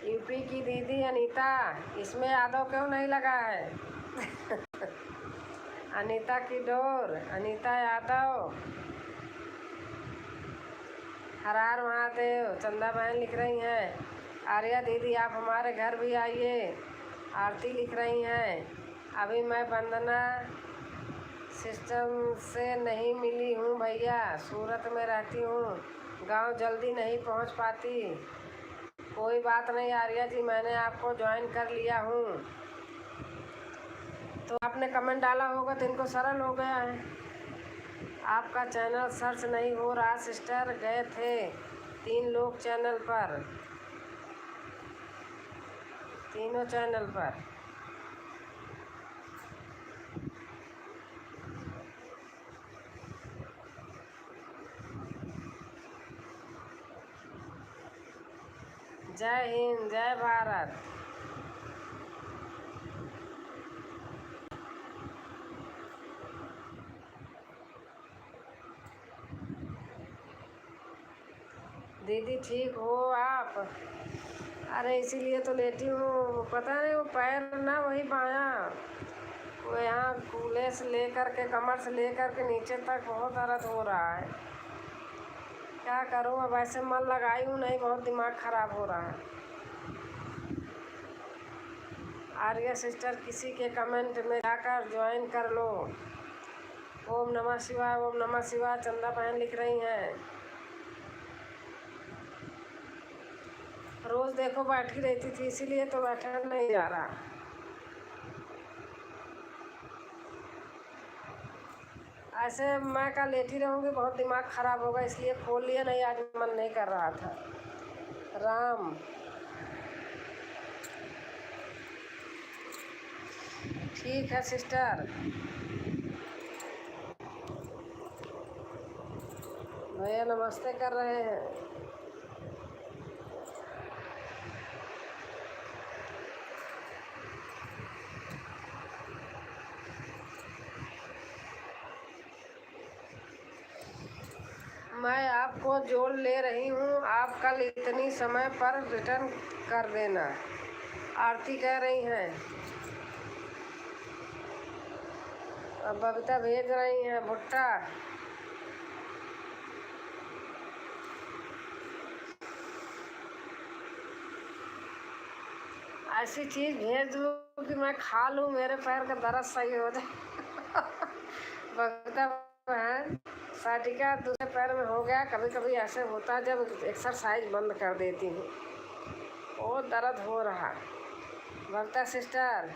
यूपी की दीदी अनीता, इसमें यादव क्यों नहीं लगा है? अनीता की डोर, अनीता यादव। हर हर महादेव। चंदा बहन लिख रही हैं आर्या दीदी आप हमारे घर भी आइए। आरती लिख रही हैं अभी मैं वंदना सिस्टम से नहीं मिली हूँ भैया, सूरत में रहती हूँ, गांव जल्दी नहीं पहुँच पाती। कोई बात नहीं आर्या जी, मैंने आपको ज्वाइन कर लिया हूँ। तो आपने कमेंट डाला होगा तो इनको सरल हो गया है। आपका चैनल सर्च नहीं हो रहा सिस्टर, गए थे 3 लोग चैनल पर, तीनों चैनल पर। जय हिंद, जय भारत। दीदी ठीक हो आप? अरे इसीलिए तो लेटी हूँ, पता नहीं वो पैर ना वही बायां, वो यहाँ कूल्हे से लेकर के कमर से लेकर के नीचे तक बहुत दर्द हो रहा है। क्या करूँ अब, ऐसे मन लगाई हूँ नहीं, बहुत दिमाग ख़राब हो रहा है। आर्या सिस्टर किसी के कमेंट में जाकर ज्वाइन कर लो। ओम नमः शिवाय, ओम नमः शिवाय। चंदा बहन लिख रही हैं। रोज़ देखो बैठी रहती थी, इसीलिए तो बैठा नहीं जा रहा। ऐसे मैं कल लेटी रहूँगी, बहुत दिमाग ख़राब होगा, इसलिए खोल लिया, नहीं आज मन नहीं कर रहा था। राम ठीक है सिस्टर। भैया नमस्ते कर रहे हैं। मैं आपको जोड़ ले रही हूँ, आप कल इतनी समय पर रिटर्न कर देना, आरती कह रही हैं। अब बबीता भेज रही हैं भुट्टा। ऐसी चीज़ भेज दूँ कि मैं खा लूँ, मेरे पैर का दर्द सही हो जाए। बबीता बहन, साटिका दूसरे पैर में हो गया, कभी कभी ऐसे होता जब एक्सरसाइज बंद कर देती हूँ, वो दर्द हो रहा। बबीता सिस्टर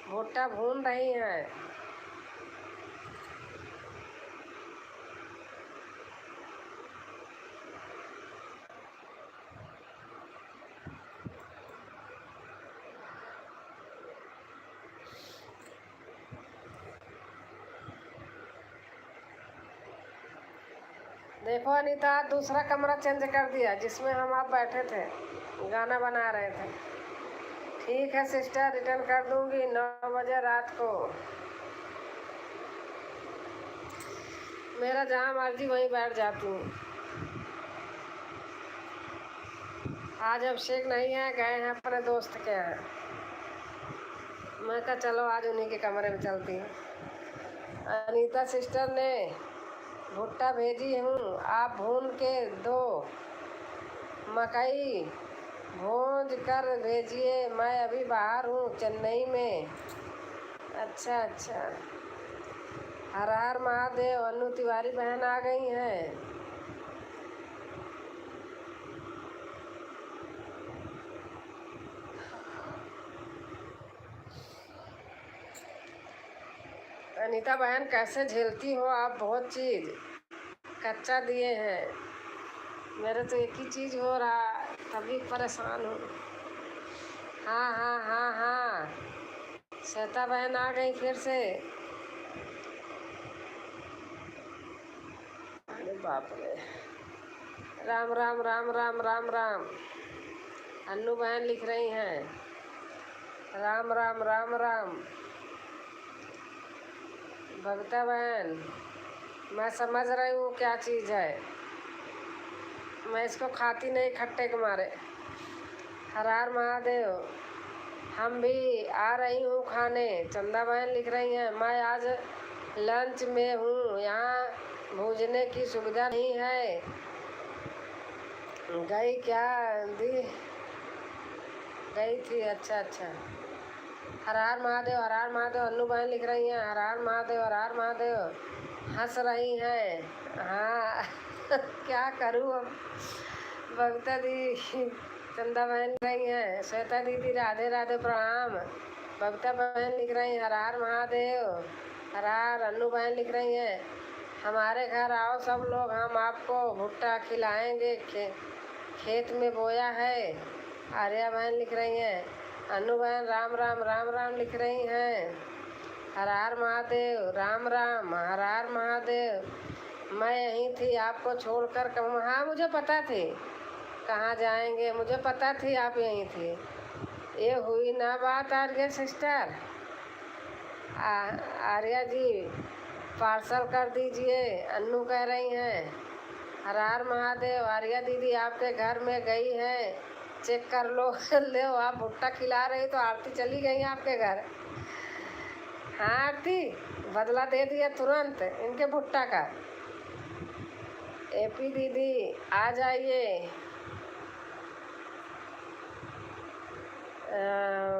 भुट्टा भून रही हैं। देखो अनीता, दूसरा कमरा चेंज कर दिया जिसमें हम आप बैठे थे, गाना बना रहे थे। ठीक है सिस्टर, रिटर्न कर दूंगी 9 बजे रात को। मेरा जहाँ मर्जी वहीं बैठ जाती हूँ। आज अभिषेक नहीं है, गए हैं अपने दोस्त के यहाँ। मैं कहा चलो आज उन्हीं के कमरे में चलती हूँ। अनीता सिस्टर ने भुट्टा भेजी हूँ, आप भून के दो, मकई भूंज कर भेजिए, मैं अभी बाहर हूँ चेन्नई में। अच्छा अच्छा, हर हर महादेव। अनु तिवारी बहन आ गई हैं। अनीता बहन कैसे झेलती हो आप, बहुत चीज़ कच्चा दिए हैं। मेरे तो एक ही चीज़ हो रहा, तभी परेशान हूँ। हाँ हाँ हाँ हाँ, श्वेता बहन आ गई फिर से। अरे बाप रे, राम राम राम राम राम राम। अन्नू बहन लिख रही हैं राम राम राम राम। बबीता बहन, मैं समझ रही हूँ क्या चीज़ है, मैं इसको खाती नहीं खट्टे के मारे। हर हर महादेव। हम भी आ रही हूँ खाने। चंदा बहन लिख रही हैं मैं आज लंच में हूँ, यहाँ भूजने की सुविधा नहीं है। गई क्या दी गई थी? अच्छा अच्छा। हर हर महादेव, हर हर महादेव। अन्नू बहन लिख रही हैं हर हर महादेव, हर हर महादेव। हंस रही हैं। हाँ क्या करूँ अब। बबीता दी, चंदा बहन रही हैं, श्वेता दीदी राधे राधे प्रणाम। बबीता बहन लिख रही हैं हर हर महादेव, हर हर। अन्नू बहन लिख रही हैं हमारे घर आओ सब लोग, हम आपको भुट्टा खिलाएंगे, खेत में बोया है। आर्या बहन लिख रही हैं। अन्नू बहन राम राम राम राम लिख रही हैं। हर हर महादेव, राम राम, हर हर महादेव। मैं यहीं थी, आपको छोड़कर कहूँ? हाँ मुझे पता थी कहाँ जाएंगे, मुझे पता थी आप यहीं थे। ये हुई ना बात आर्या सिस्टर। आर्या जी पार्सल कर दीजिए, अन्नू कह रही हैं। हर हर महादेव। आर्या दीदी आपके घर में गई है, चेक कर लो। ले आप भुट्टा खिला रही तो आरती चली गई आपके घर। हाँ आरती, बदला दे दिया तुरंत इनके भुट्टा का। एपी दीदी आ जाइए।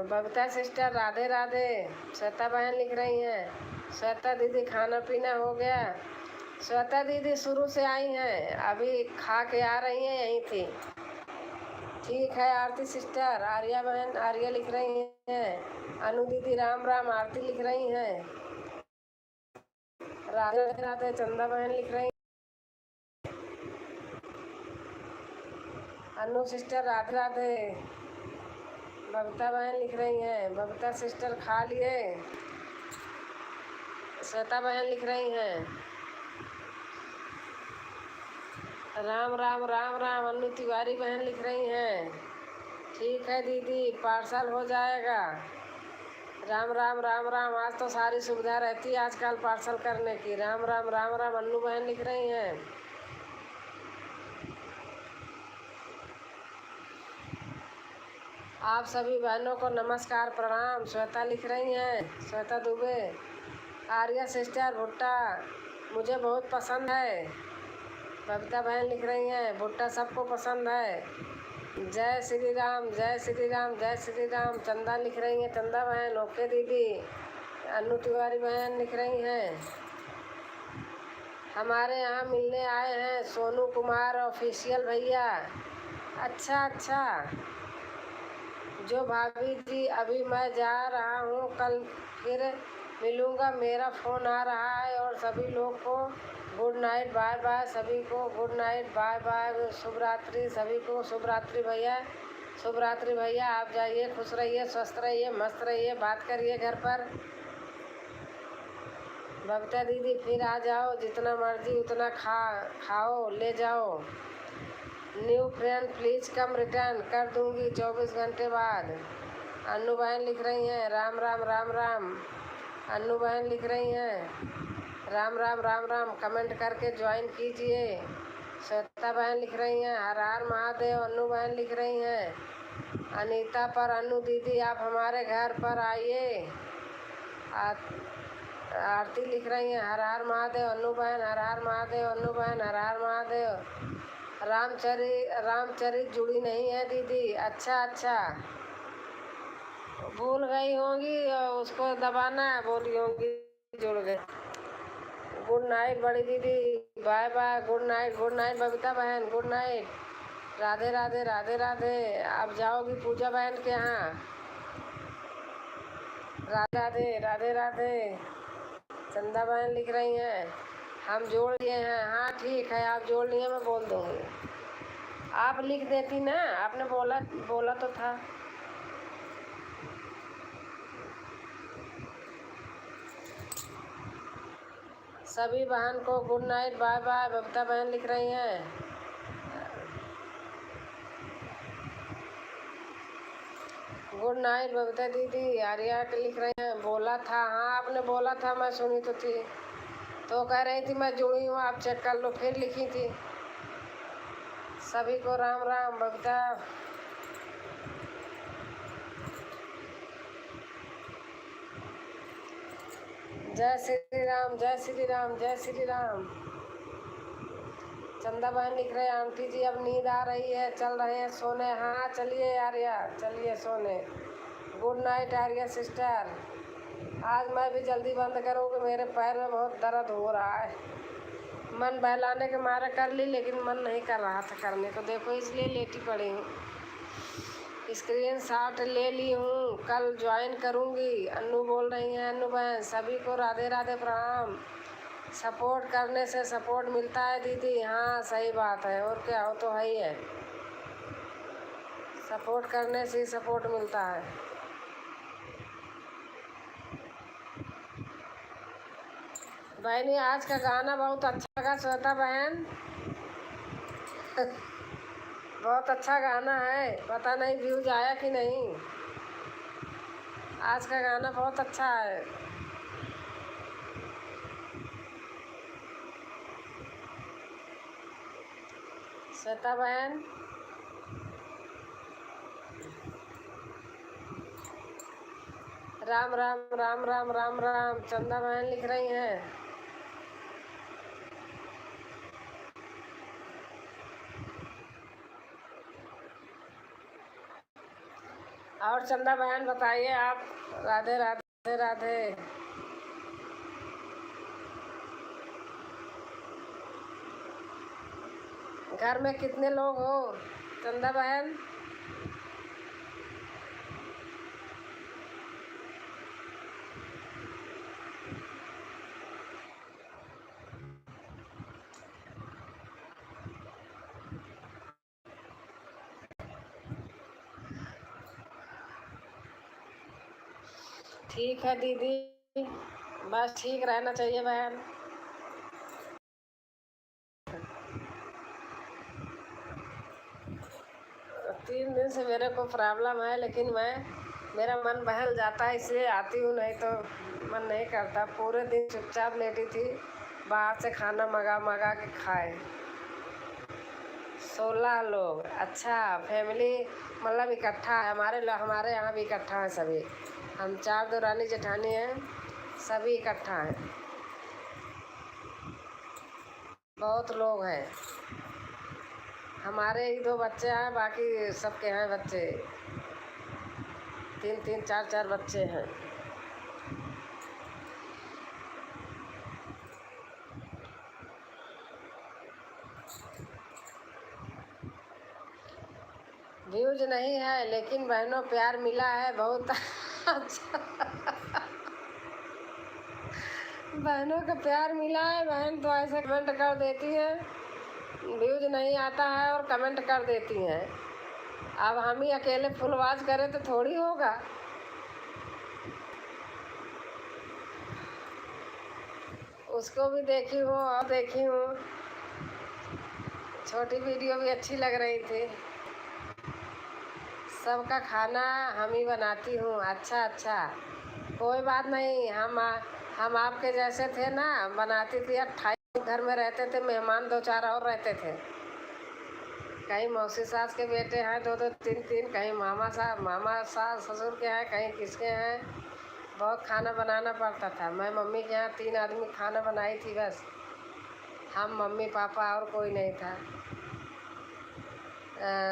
बबीता सिस्टर राधे राधे। श्वेता बहन लिख रही हैं, श्वेता दीदी खाना पीना हो गया। श्वेता दीदी शुरू से आई हैं, अभी खा के आ रही हैं, यहीं थी। ठीक है आरती सिस्टर। आर्या बहन आर्या लिख रही हैं। अनु दीदी राम राम। आरती लिख रही हैं। राधे राधे। चंदा बहन लिख रही। अनु सिस्टर राधे राधे। बबीता बहन लिख रही हैं, बबीता सिस्टर खा लिए। श्वेता बहन लिख रही हैं, राम राम राम राम। अनु तिवारी बहन लिख रही हैं, ठीक है दीदी पार्सल हो जाएगा। राम राम राम राम। आज तो सारी सुविधा रहती है आजकल पार्सल करने की। राम राम राम राम। अनु बहन लिख रही हैं। आप सभी बहनों को नमस्कार प्रणाम। श्वेता लिख रही हैं, श्वेता दुबे। आर्या सिस्टर भुट्टा मुझे बहुत पसंद है। बबीता बहन लिख रही हैं, भुट्टा सबको पसंद है। जय श्री राम जय श्री राम जय श्री राम। चंदा लिख रही हैं, चंदा बहन ओके दीदी। अनु तिवारी बहन लिख रही हैं, हमारे यहाँ मिलने आए हैं सोनू कुमार ऑफिशियल भैया। अच्छा अच्छा। जो भाभी जी अभी मैं जा रहा हूँ, कल फिर मिलूँगा। मेरा फ़ोन आ रहा है। और सभी लोग को गुड नाइट बाय बाय। सभी को गुड नाइट बाय बाय। शुभ रात्रि सभी को। शुभ रात्रि भैया। शुभ रात्रि भैया। आप जाइए, खुश रहिए, स्वस्थ रहिए, मस्त रहिए, बात करिए घर पर। बबीता दीदी फिर आ जाओ, जितना मर्जी उतना खाओ ले जाओ। New friend please come return कर दूंगी 24 घंटे बाद। अनु बहन लिख रही हैं, राम राम राम राम। अनु बहन लिख रही हैं, राम राम राम राम। कमेंट करके ज्वाइन कीजिए। श्वेता बहन लिख रही हैं, हर हर महादेव। अनु बहन लिख रही हैं, अनीता पर अनु दीदी आप हमारे घर पर आइए। आरती लिख रही हैं, हर हर महादेव। अनु बहन हर हर महादेव। अनु बहन हर हर महादेव। रामचरित जुड़ी नहीं है दीदी। अच्छा अच्छा, भूल गई होंगी, उसको दबाना है, बोली होंगी जुड़ गई। गुड नाइट बड़ी दीदी, bye bye. Good night Babita बहन, गुड नाइट। राधे राधे राधे राधे। आप जाओगी पूजा बहन के यहाँ। राधे राधे राधे राधे। चंदा बहन लिख रही हैं, हम जोड़ लिए हैं। हाँ ठीक है, आप जोड़ लिए, मैं बोल दूँगी। आप लिख देती ना, आपने बोला तो था। सभी बहन को good night bye bye. Babita बहन लिख रही हैं, गुड नाइट बबीता दीदी। आर्या के लिख रही हैं, बोला था। हाँ आपने बोला था, मैं सुनी तो थी, तो कह रही थी मैं जुड़ी हूँ, आप चेक कर लो, फिर लिखी थी। सभी को राम राम। बबीता जय श्री राम जय श्री राम जय श्री राम। चंदा बहन लिख रहे हैं, आंटी जी अब नींद आ रही है, चल रहे हैं सोने। हाँ चलिए आर्या, चलिए सोने। Good night Arya sister. आज मैं भी जल्दी बंद करूँगी, मेरे पैर में बहुत दर्द हो रहा है। मन बहलाने के मारे कर ली, लेकिन मन नहीं कर रहा था करने को, देखो इसलिए लेटी पड़ी हूँ। स्क्रीन शॉट ले ली हूँ, कल ज्वाइन करूँगी। अनु बोल रही हैं, अनु बहन। सभी को राधे राधे प्रणाम। सपोर्ट करने से सपोर्ट मिलता है दीदी। हाँ सही बात है, और क्या हो तो है ही है, सपोर्ट करने से ही सपोर्ट मिलता है। बहनी आज का गाना बहुत अच्छा लगा श्वेता बहन। बहुत अच्छा गाना है, पता नहीं व्यूज आया कि नहीं। आज का गाना बहुत अच्छा है। श्वेता बहन, राम राम राम राम राम राम। चंदा बहन लिख रही हैं। और चंदा बहन बताइए आप। राधे राधे राधे। घर में कितने लोग हो चंदा बहन? ठीक है दीदी, बस ठीक रहना चाहिए बहन। तीन दिन से मेरे को प्रॉब्लम है, लेकिन मेरा मन बहल जाता है इसलिए आती हूँ, नहीं तो मन नहीं करता। पूरे दिन चुपचाप लेटी थी, बाहर से खाना मंगा मंगा के खाए। 16 लोग। अच्छा, फैमिली मतलब इकट्ठा है। हमारे यहाँ भी इकट्ठा है सभी। हम 4 देवरानी जेठानी हैं, सभी इकट्ठा हैं। बहुत लोग हैं। हमारे ही 2 बच्चे हैं, बाकी सबके हैं बच्चे। 3-3 4-4 बच्चे हैं। व्यूज नहीं है, लेकिन बहनों प्यार मिला है बहुत। अच्छा, बहनों का प्यार मिला है। बहन तो ऐसे कमेंट कर देती है, व्यूज नहीं आता है और कमेंट कर देती हैं। अब हम ही अकेले फुलवाज करें तो थोड़ी होगा। उसको भी देखी हूँ और देखी हूँ। छोटी वीडियो भी अच्छी लग रही थी। सबका खाना हम ही बनाती हूँ। अच्छा अच्छा, कोई बात नहीं। हम आपके जैसे थे ना, बनाती थी। 28 घर में रहते थे, मेहमान 2-4 और रहते थे। कहीं मौसी सास के बेटे हैं 2-2 3-3, कहीं मामा सास ससुर के हैं, कहीं किसके हैं। बहुत खाना बनाना पड़ता था। मैं मम्मी के यहाँ 3 आदमी खाना बनाई थी बस। हम मम्मी पापा और कोई नहीं था।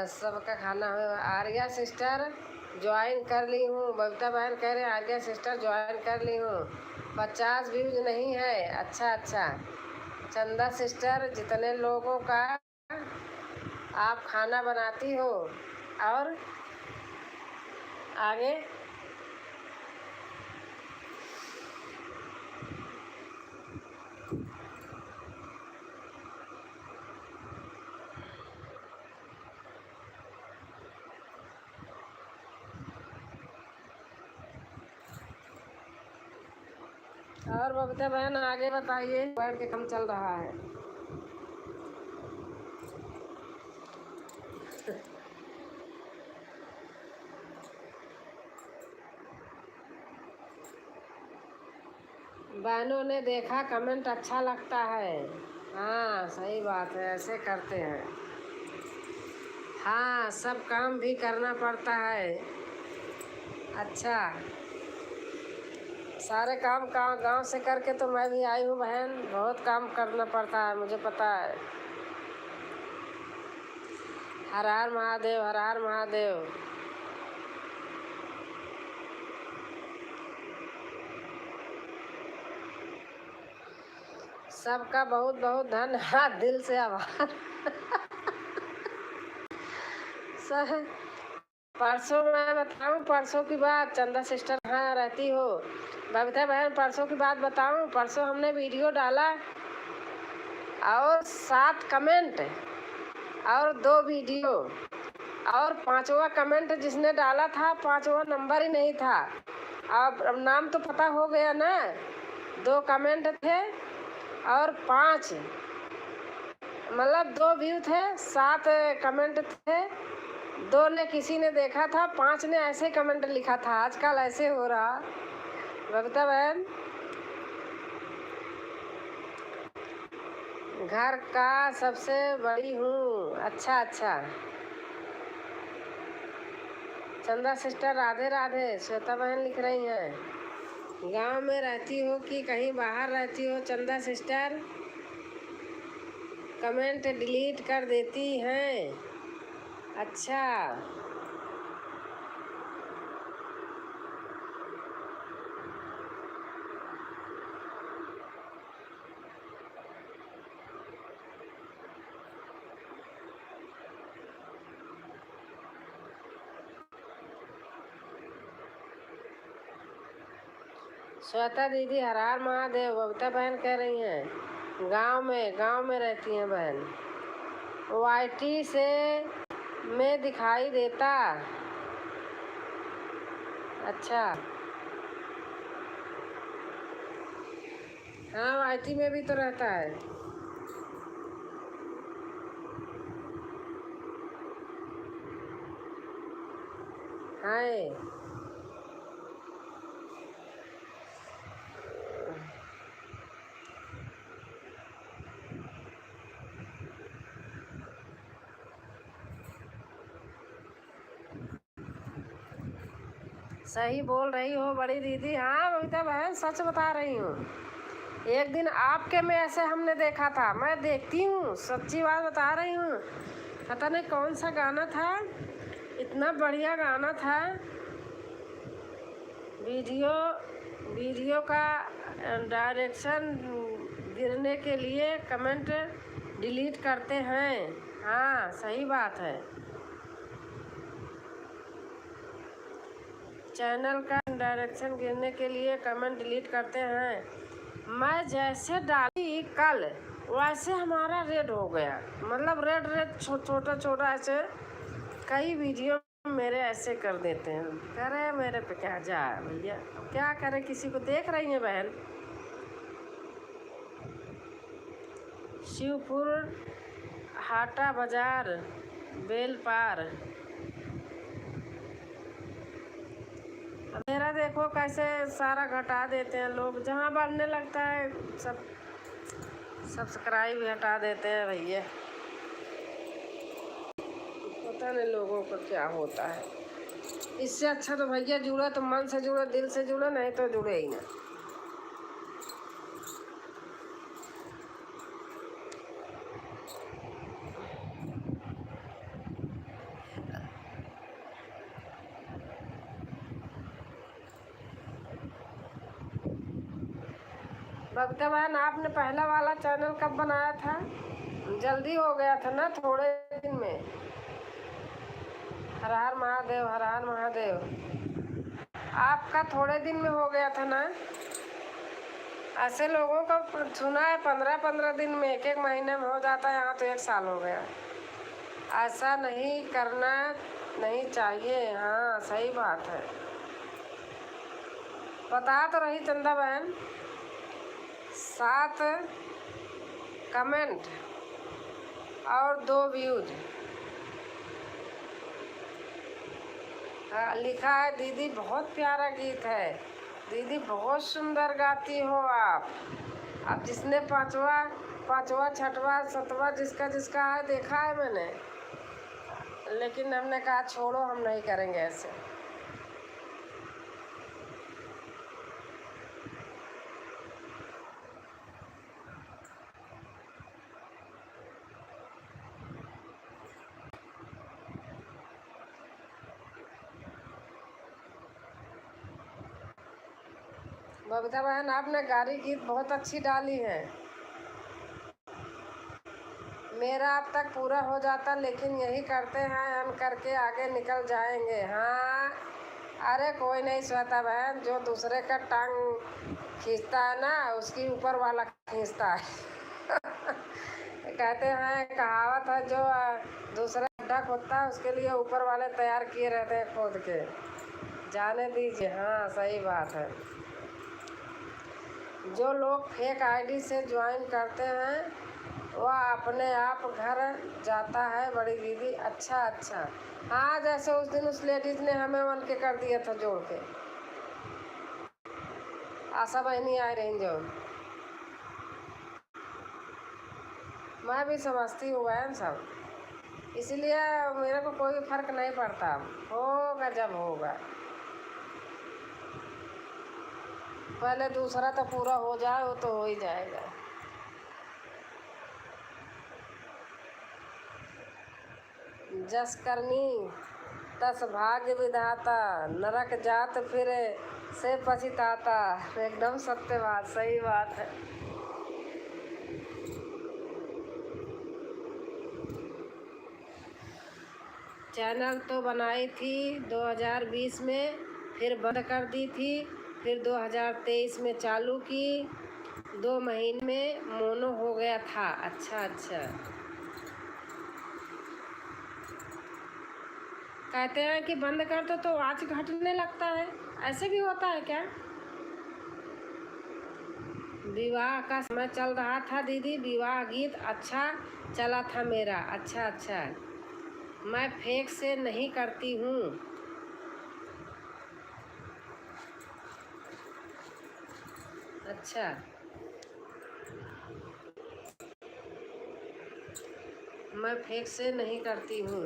सबका खाना। आर्या सिस्टर ज्वाइन कर ली हूँ। बबीता बहन कह रहे हैं आर्या सिस्टर ज्वाइन कर ली हूँ। 50 व्यूज नहीं है। अच्छा अच्छा। चंदा सिस्टर, जितने लोगों का आप खाना बनाती हो। और आगे और बबीता बहन आगे बताइए। बैठ के काम चल रहा है। बहनों ने देखा कमेंट अच्छा लगता है। हाँ सही बात है, ऐसे करते हैं। हाँ, सब काम भी करना पड़ता है। अच्छा, सारे काम गांव से करके तो मैं भी आई हूँ बहन। बहुत काम करना पड़ता है, मुझे पता है। हर हर महादेव, हर हर महादेव। सबका बहुत बहुत धन्यवाद, दिल से आभार। सर, परसों मैं बताऊँ, परसों की बात। चंदा सिस्टर कहाँ रहती हो? बबीता बहन परसों की बात बताऊँ। परसों हमने वीडियो डाला और 7 कमेंट और 2 वीडियो, और 5वां कमेंट जिसने डाला था 5वां नंबर ही नहीं था। अब नाम तो पता हो गया ना। 2 कमेंट थे और 5 मतलब 2 व्यू थे, 7 कमेंट थे। 2 ने किसी ने देखा था, 5 ने ऐसे कमेंट लिखा था। आजकल ऐसे हो रहा बबीता बहन। घर का सबसे बड़ी हूँ। अच्छा अच्छा। चंदा सिस्टर राधे राधे। श्वेता बहन लिख रही हैं, गांव में रहती हो कि कहीं बाहर रहती हो चंदा सिस्टर? कमेंट डिलीट कर देती हैं। अच्छा, श्वेता दीदी हर हर महादेव। बबीता बहन कह रही हैं गांव में रहती हैं बहन। वाईटी से में दिखाई देता। अच्छा, हाँ वाईटी में भी तो रहता है। हाय, सही बोल रही हो बड़ी दीदी। हाँ बबीता बहन सच बता रही हूँ। एक दिन आपके में ऐसे हमने देखा था, मैं देखती हूँ, सच्ची बात बता रही हूँ। पता नहीं कौन सा गाना था, इतना बढ़िया गाना था। वीडियो का डायरेक्शन गिरने के लिए कमेंट डिलीट करते हैं। हाँ सही बात है। चैनल का डायरेक्शन गिरने के लिए कमेंट डिलीट करते हैं। मैं जैसे डाली कल वैसे हमारा रेड हो गया, मतलब रेड छोटा छोटा ऐसे कई वीडियो मेरे ऐसे कर देते हैं। कह रहे हैं मेरे पे क्या जाए भैया, क्या करें, किसी को देख रही हैं बहन। शिवपुर हाटा बाजार बेलपार। मेरा देखो कैसे सारा घटा देते हैं लोग, जहाँ बढ़ने लगता है सब सब्सक्राइब हटा देते हैं भैया। पता नहीं लोगों को क्या होता है। इससे अच्छा तो भैया जुड़े तो मन से जुड़े, दिल से जुड़े, नहीं तो जुड़े ही ना। बबीता बहन आपने पहला वाला चैनल कब बनाया था? जल्दी हो गया था ना, थोड़े दिन में। हर हर महादेव, हर हर महादेव। आपका थोड़े दिन में हो गया था ना। ऐसे लोगों का सुना है 15-15 दिन में, एक महीने में हो जाता है, यहाँ तो 1 साल हो गया। ऐसा नहीं करना नहीं चाहिए। हाँ सही बात है। बता तो रही चंदा बहन, 7 कमेंट और 2 व्यूज। लिखा है दीदी बहुत प्यारा गीत है, दीदी बहुत सुंदर गाती हो आप। अब जिसने पांचवा छठवा सतवा जिसका जिसका है देखा है मैंने, लेकिन हमने कहा छोड़ो, हम नहीं करेंगे ऐसे। बबीता बहन आपने गारी गीत बहुत अच्छी डाली है। मेरा अब तक पूरा हो जाता, लेकिन यही करते हैं हम, करके आगे निकल जाएंगे। हाँ अरे कोई नहीं श्वेता बहन, जो दूसरे का टांग खींचता है ना, उसकी ऊपर वाला खींचता है। कहते हैं, कहावत है, जो दूसरा गड्ढा खोदता है उसके लिए ऊपर वाले तैयार किए रहते हैं खोद के। जाने दीजिए। हाँ सही बात है। जो लोग फेक आईडी से ज्वाइन करते हैं वह अपने आप घर जाता है बड़ी दीदी। अच्छा अच्छा। हाँ जैसे उस दिन उस लेडीज ने हमें मन के कर दिया था जोड़ के, आशा बहनी आई रही जो। मैं भी समझती हूँ बहन सब, इसलिए मेरे को कोई फर्क नहीं पड़ता, होगा जब होगा। पहले दूसरा तो पूरा हो जाए, वो तो हो ही जाएगा। जस करनी तस भाग्य विधाता, नरक जात फिर से पछताता। एकदम सत्य बात, सही बात है। चैनल तो बनाई थी 2020 में, फिर बंद कर दी थी, फिर 2023 में चालू की, 2 महीने में मोनो हो गया था। अच्छा अच्छा, कहते हैं कि बंद कर दो तो आवाज घटने लगता है, ऐसे भी होता है क्या? विवाह का समय चल रहा था दीदी, विवाह गीत अच्छा चला था मेरा। अच्छा अच्छा, मैं फेक से नहीं करती हूँ। अच्छा, मैं फेक से नहीं करती हूँ।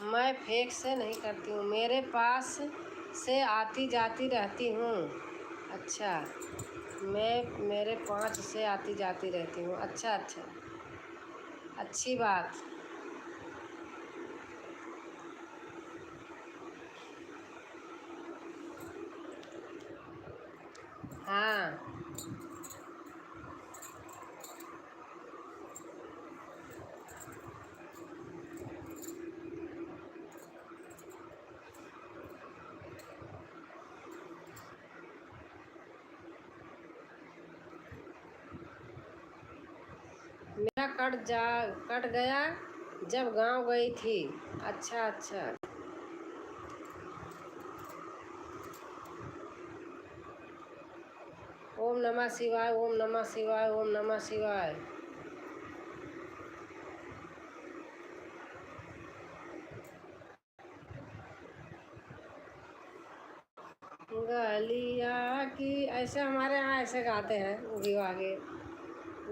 मैं फेक से नहीं करती हूँ, मेरे पास से आती जाती रहती हूँ। अच्छा, मैं मेरे 5 से आती जाती रहती हूँ। अच्छा अच्छा, अच्छी बात। हाँ, मेरा कट गया जब गांव गई थी। अच्छा अच्छा, ओम नमः शिवाय, ओम नमः शिवाय, ओम नमः शिवाय। गलिया की, ऐसे हमारे यहाँ ऐसे गाते हैं विवाह के।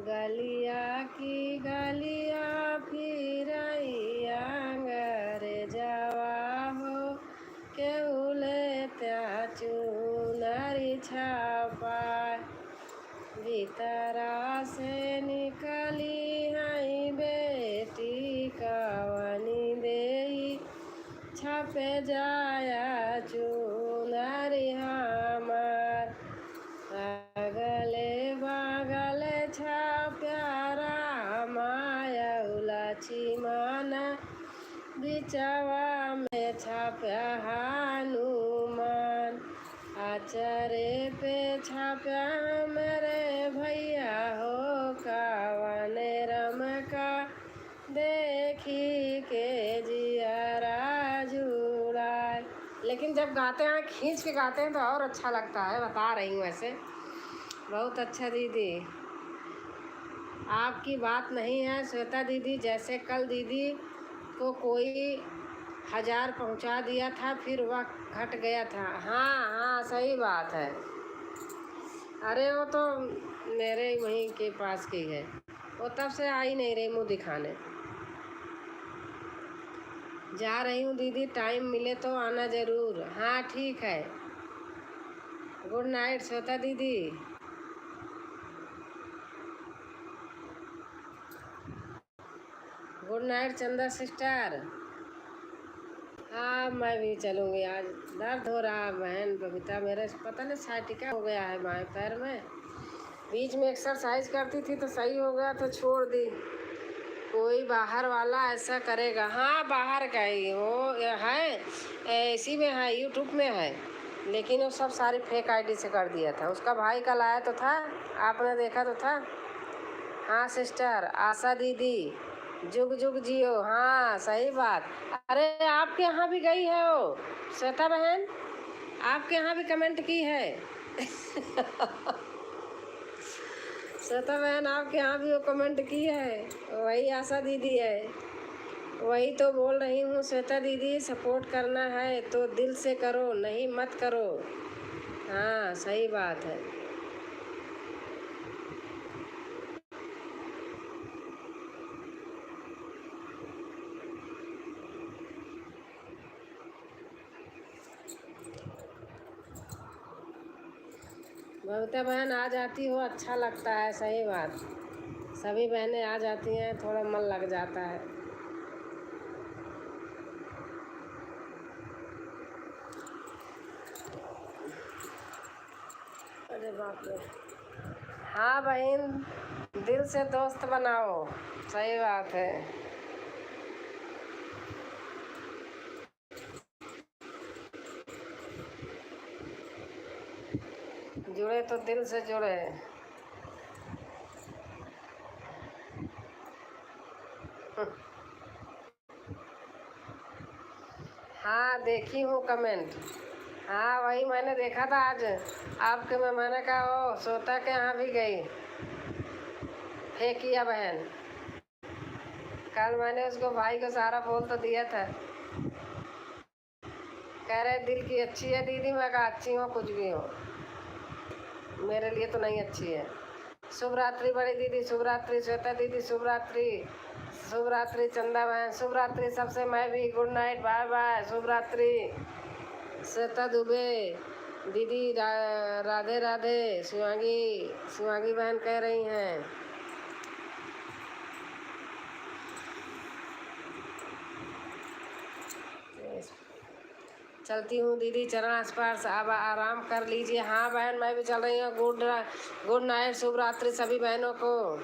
गलिया की गलिया फिरैया अंग्रेजवा हो, केहू लेत्या चुनरी छापाय। भीतरा से निकली हई बेटी कवनी देई, छपे जाया चुनरी हमार। अगले बगल छप्यारा माया उलाची माना, बिचवा में छाप्या हनुमान। आचरे पे छाप्या मेरे भैया हो, कावन रमका देखी के जियारा जुड़ाए। लेकिन जब गाते हैं खींच के गाते हैं तो और अच्छा लगता है, बता रही हूँ ऐसे। बहुत अच्छा दीदी, आपकी बात नहीं है श्वेता दीदी। जैसे कल दीदी को कोई 1000 पहुंचा दिया था, फिर वह घट गया था। हाँ हाँ, सही बात है। अरे वो तो मेरे वहीं के पास की है, वो तब से आई नहीं रही मुँह दिखाने। जा रही हूँ दीदी, टाइम मिले तो आना ज़रूर। हाँ ठीक है, गुड नाइट श्वेता दीदी। गुड नाइट चंदा सिस्टर। हाँ मैं भी चलूँगी, आज दर्द हो रहा है बहन बबीता, मेरे पता नहीं साइटिका हो गया है बाएं पैर में। बीच में एक्सरसाइज करती थी तो सही हो गया, तो छोड़ दी। कोई बाहर वाला ऐसा करेगा? हाँ बाहर का ही वो है, इसी में है, यूट्यूब में है, लेकिन वो सब सारी फेक आईडी से कर दिया था। उसका भाई कल आया तो था, आपने देखा तो था। हाँ सिस्टर आशा दीदी, जुग जुग जियो। हाँ सही बात। अरे आपके यहाँ भी गई है वो श्वेता बहन, आपके यहाँ भी कमेंट की है। श्वेता बहन आपके यहाँ भी वो कमेंट की है, वही आशा दीदी है। वही तो बोल रही हूँ श्वेता दीदी, सपोर्ट करना है तो दिल से करो, नहीं मत करो। हाँ सही बात है। बबीता बहन आ जाती हो अच्छा लगता है, सही बात। सभी बहनें आ जाती हैं, थोड़ा मन लग जाता है। अरे बाप रे। हाँ बहन, दिल से दोस्त बनाओ, सही बात है। जुड़े तो दिल से जुड़े। हाँ देखी हूँ कमेंट। हाँ वही मैंने देखा था आज आपके में, मैंने कहा ओ श्वेता के यहाँ भी गई फेंकिया बहन। कल मैंने उसको भाई को सारा बोल तो दिया था। कह रहे दिल की अच्छी है दीदी, मैं कहा अच्छी हो कुछ भी हो, मेरे लिए तो नहीं अच्छी है। शुभ रात्रि बड़ी दीदी, शुभ रात्रि श्वेता दीदी, शुभ रात्रि। शुभ रात्रि चंदा बहन, शुभ रात्रि सबसे, मैं भी गुड नाइट, बाय बाय, शुभ रात्रि। श्वेता दुबे दीदी राधे राधे। शिवांगी बहन कह रही हैं। चलती हूँ दीदी, चरण स्पर्श, अब आराम कर लीजिए। हाँ बहन मैं भी चल रही हूँ। गुड नाइट, शुभ रात्रि सभी बहनों को।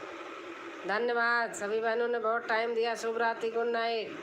धन्यवाद, सभी बहनों ने बहुत टाइम दिया। शुभ रात्रि, गुड नाइट।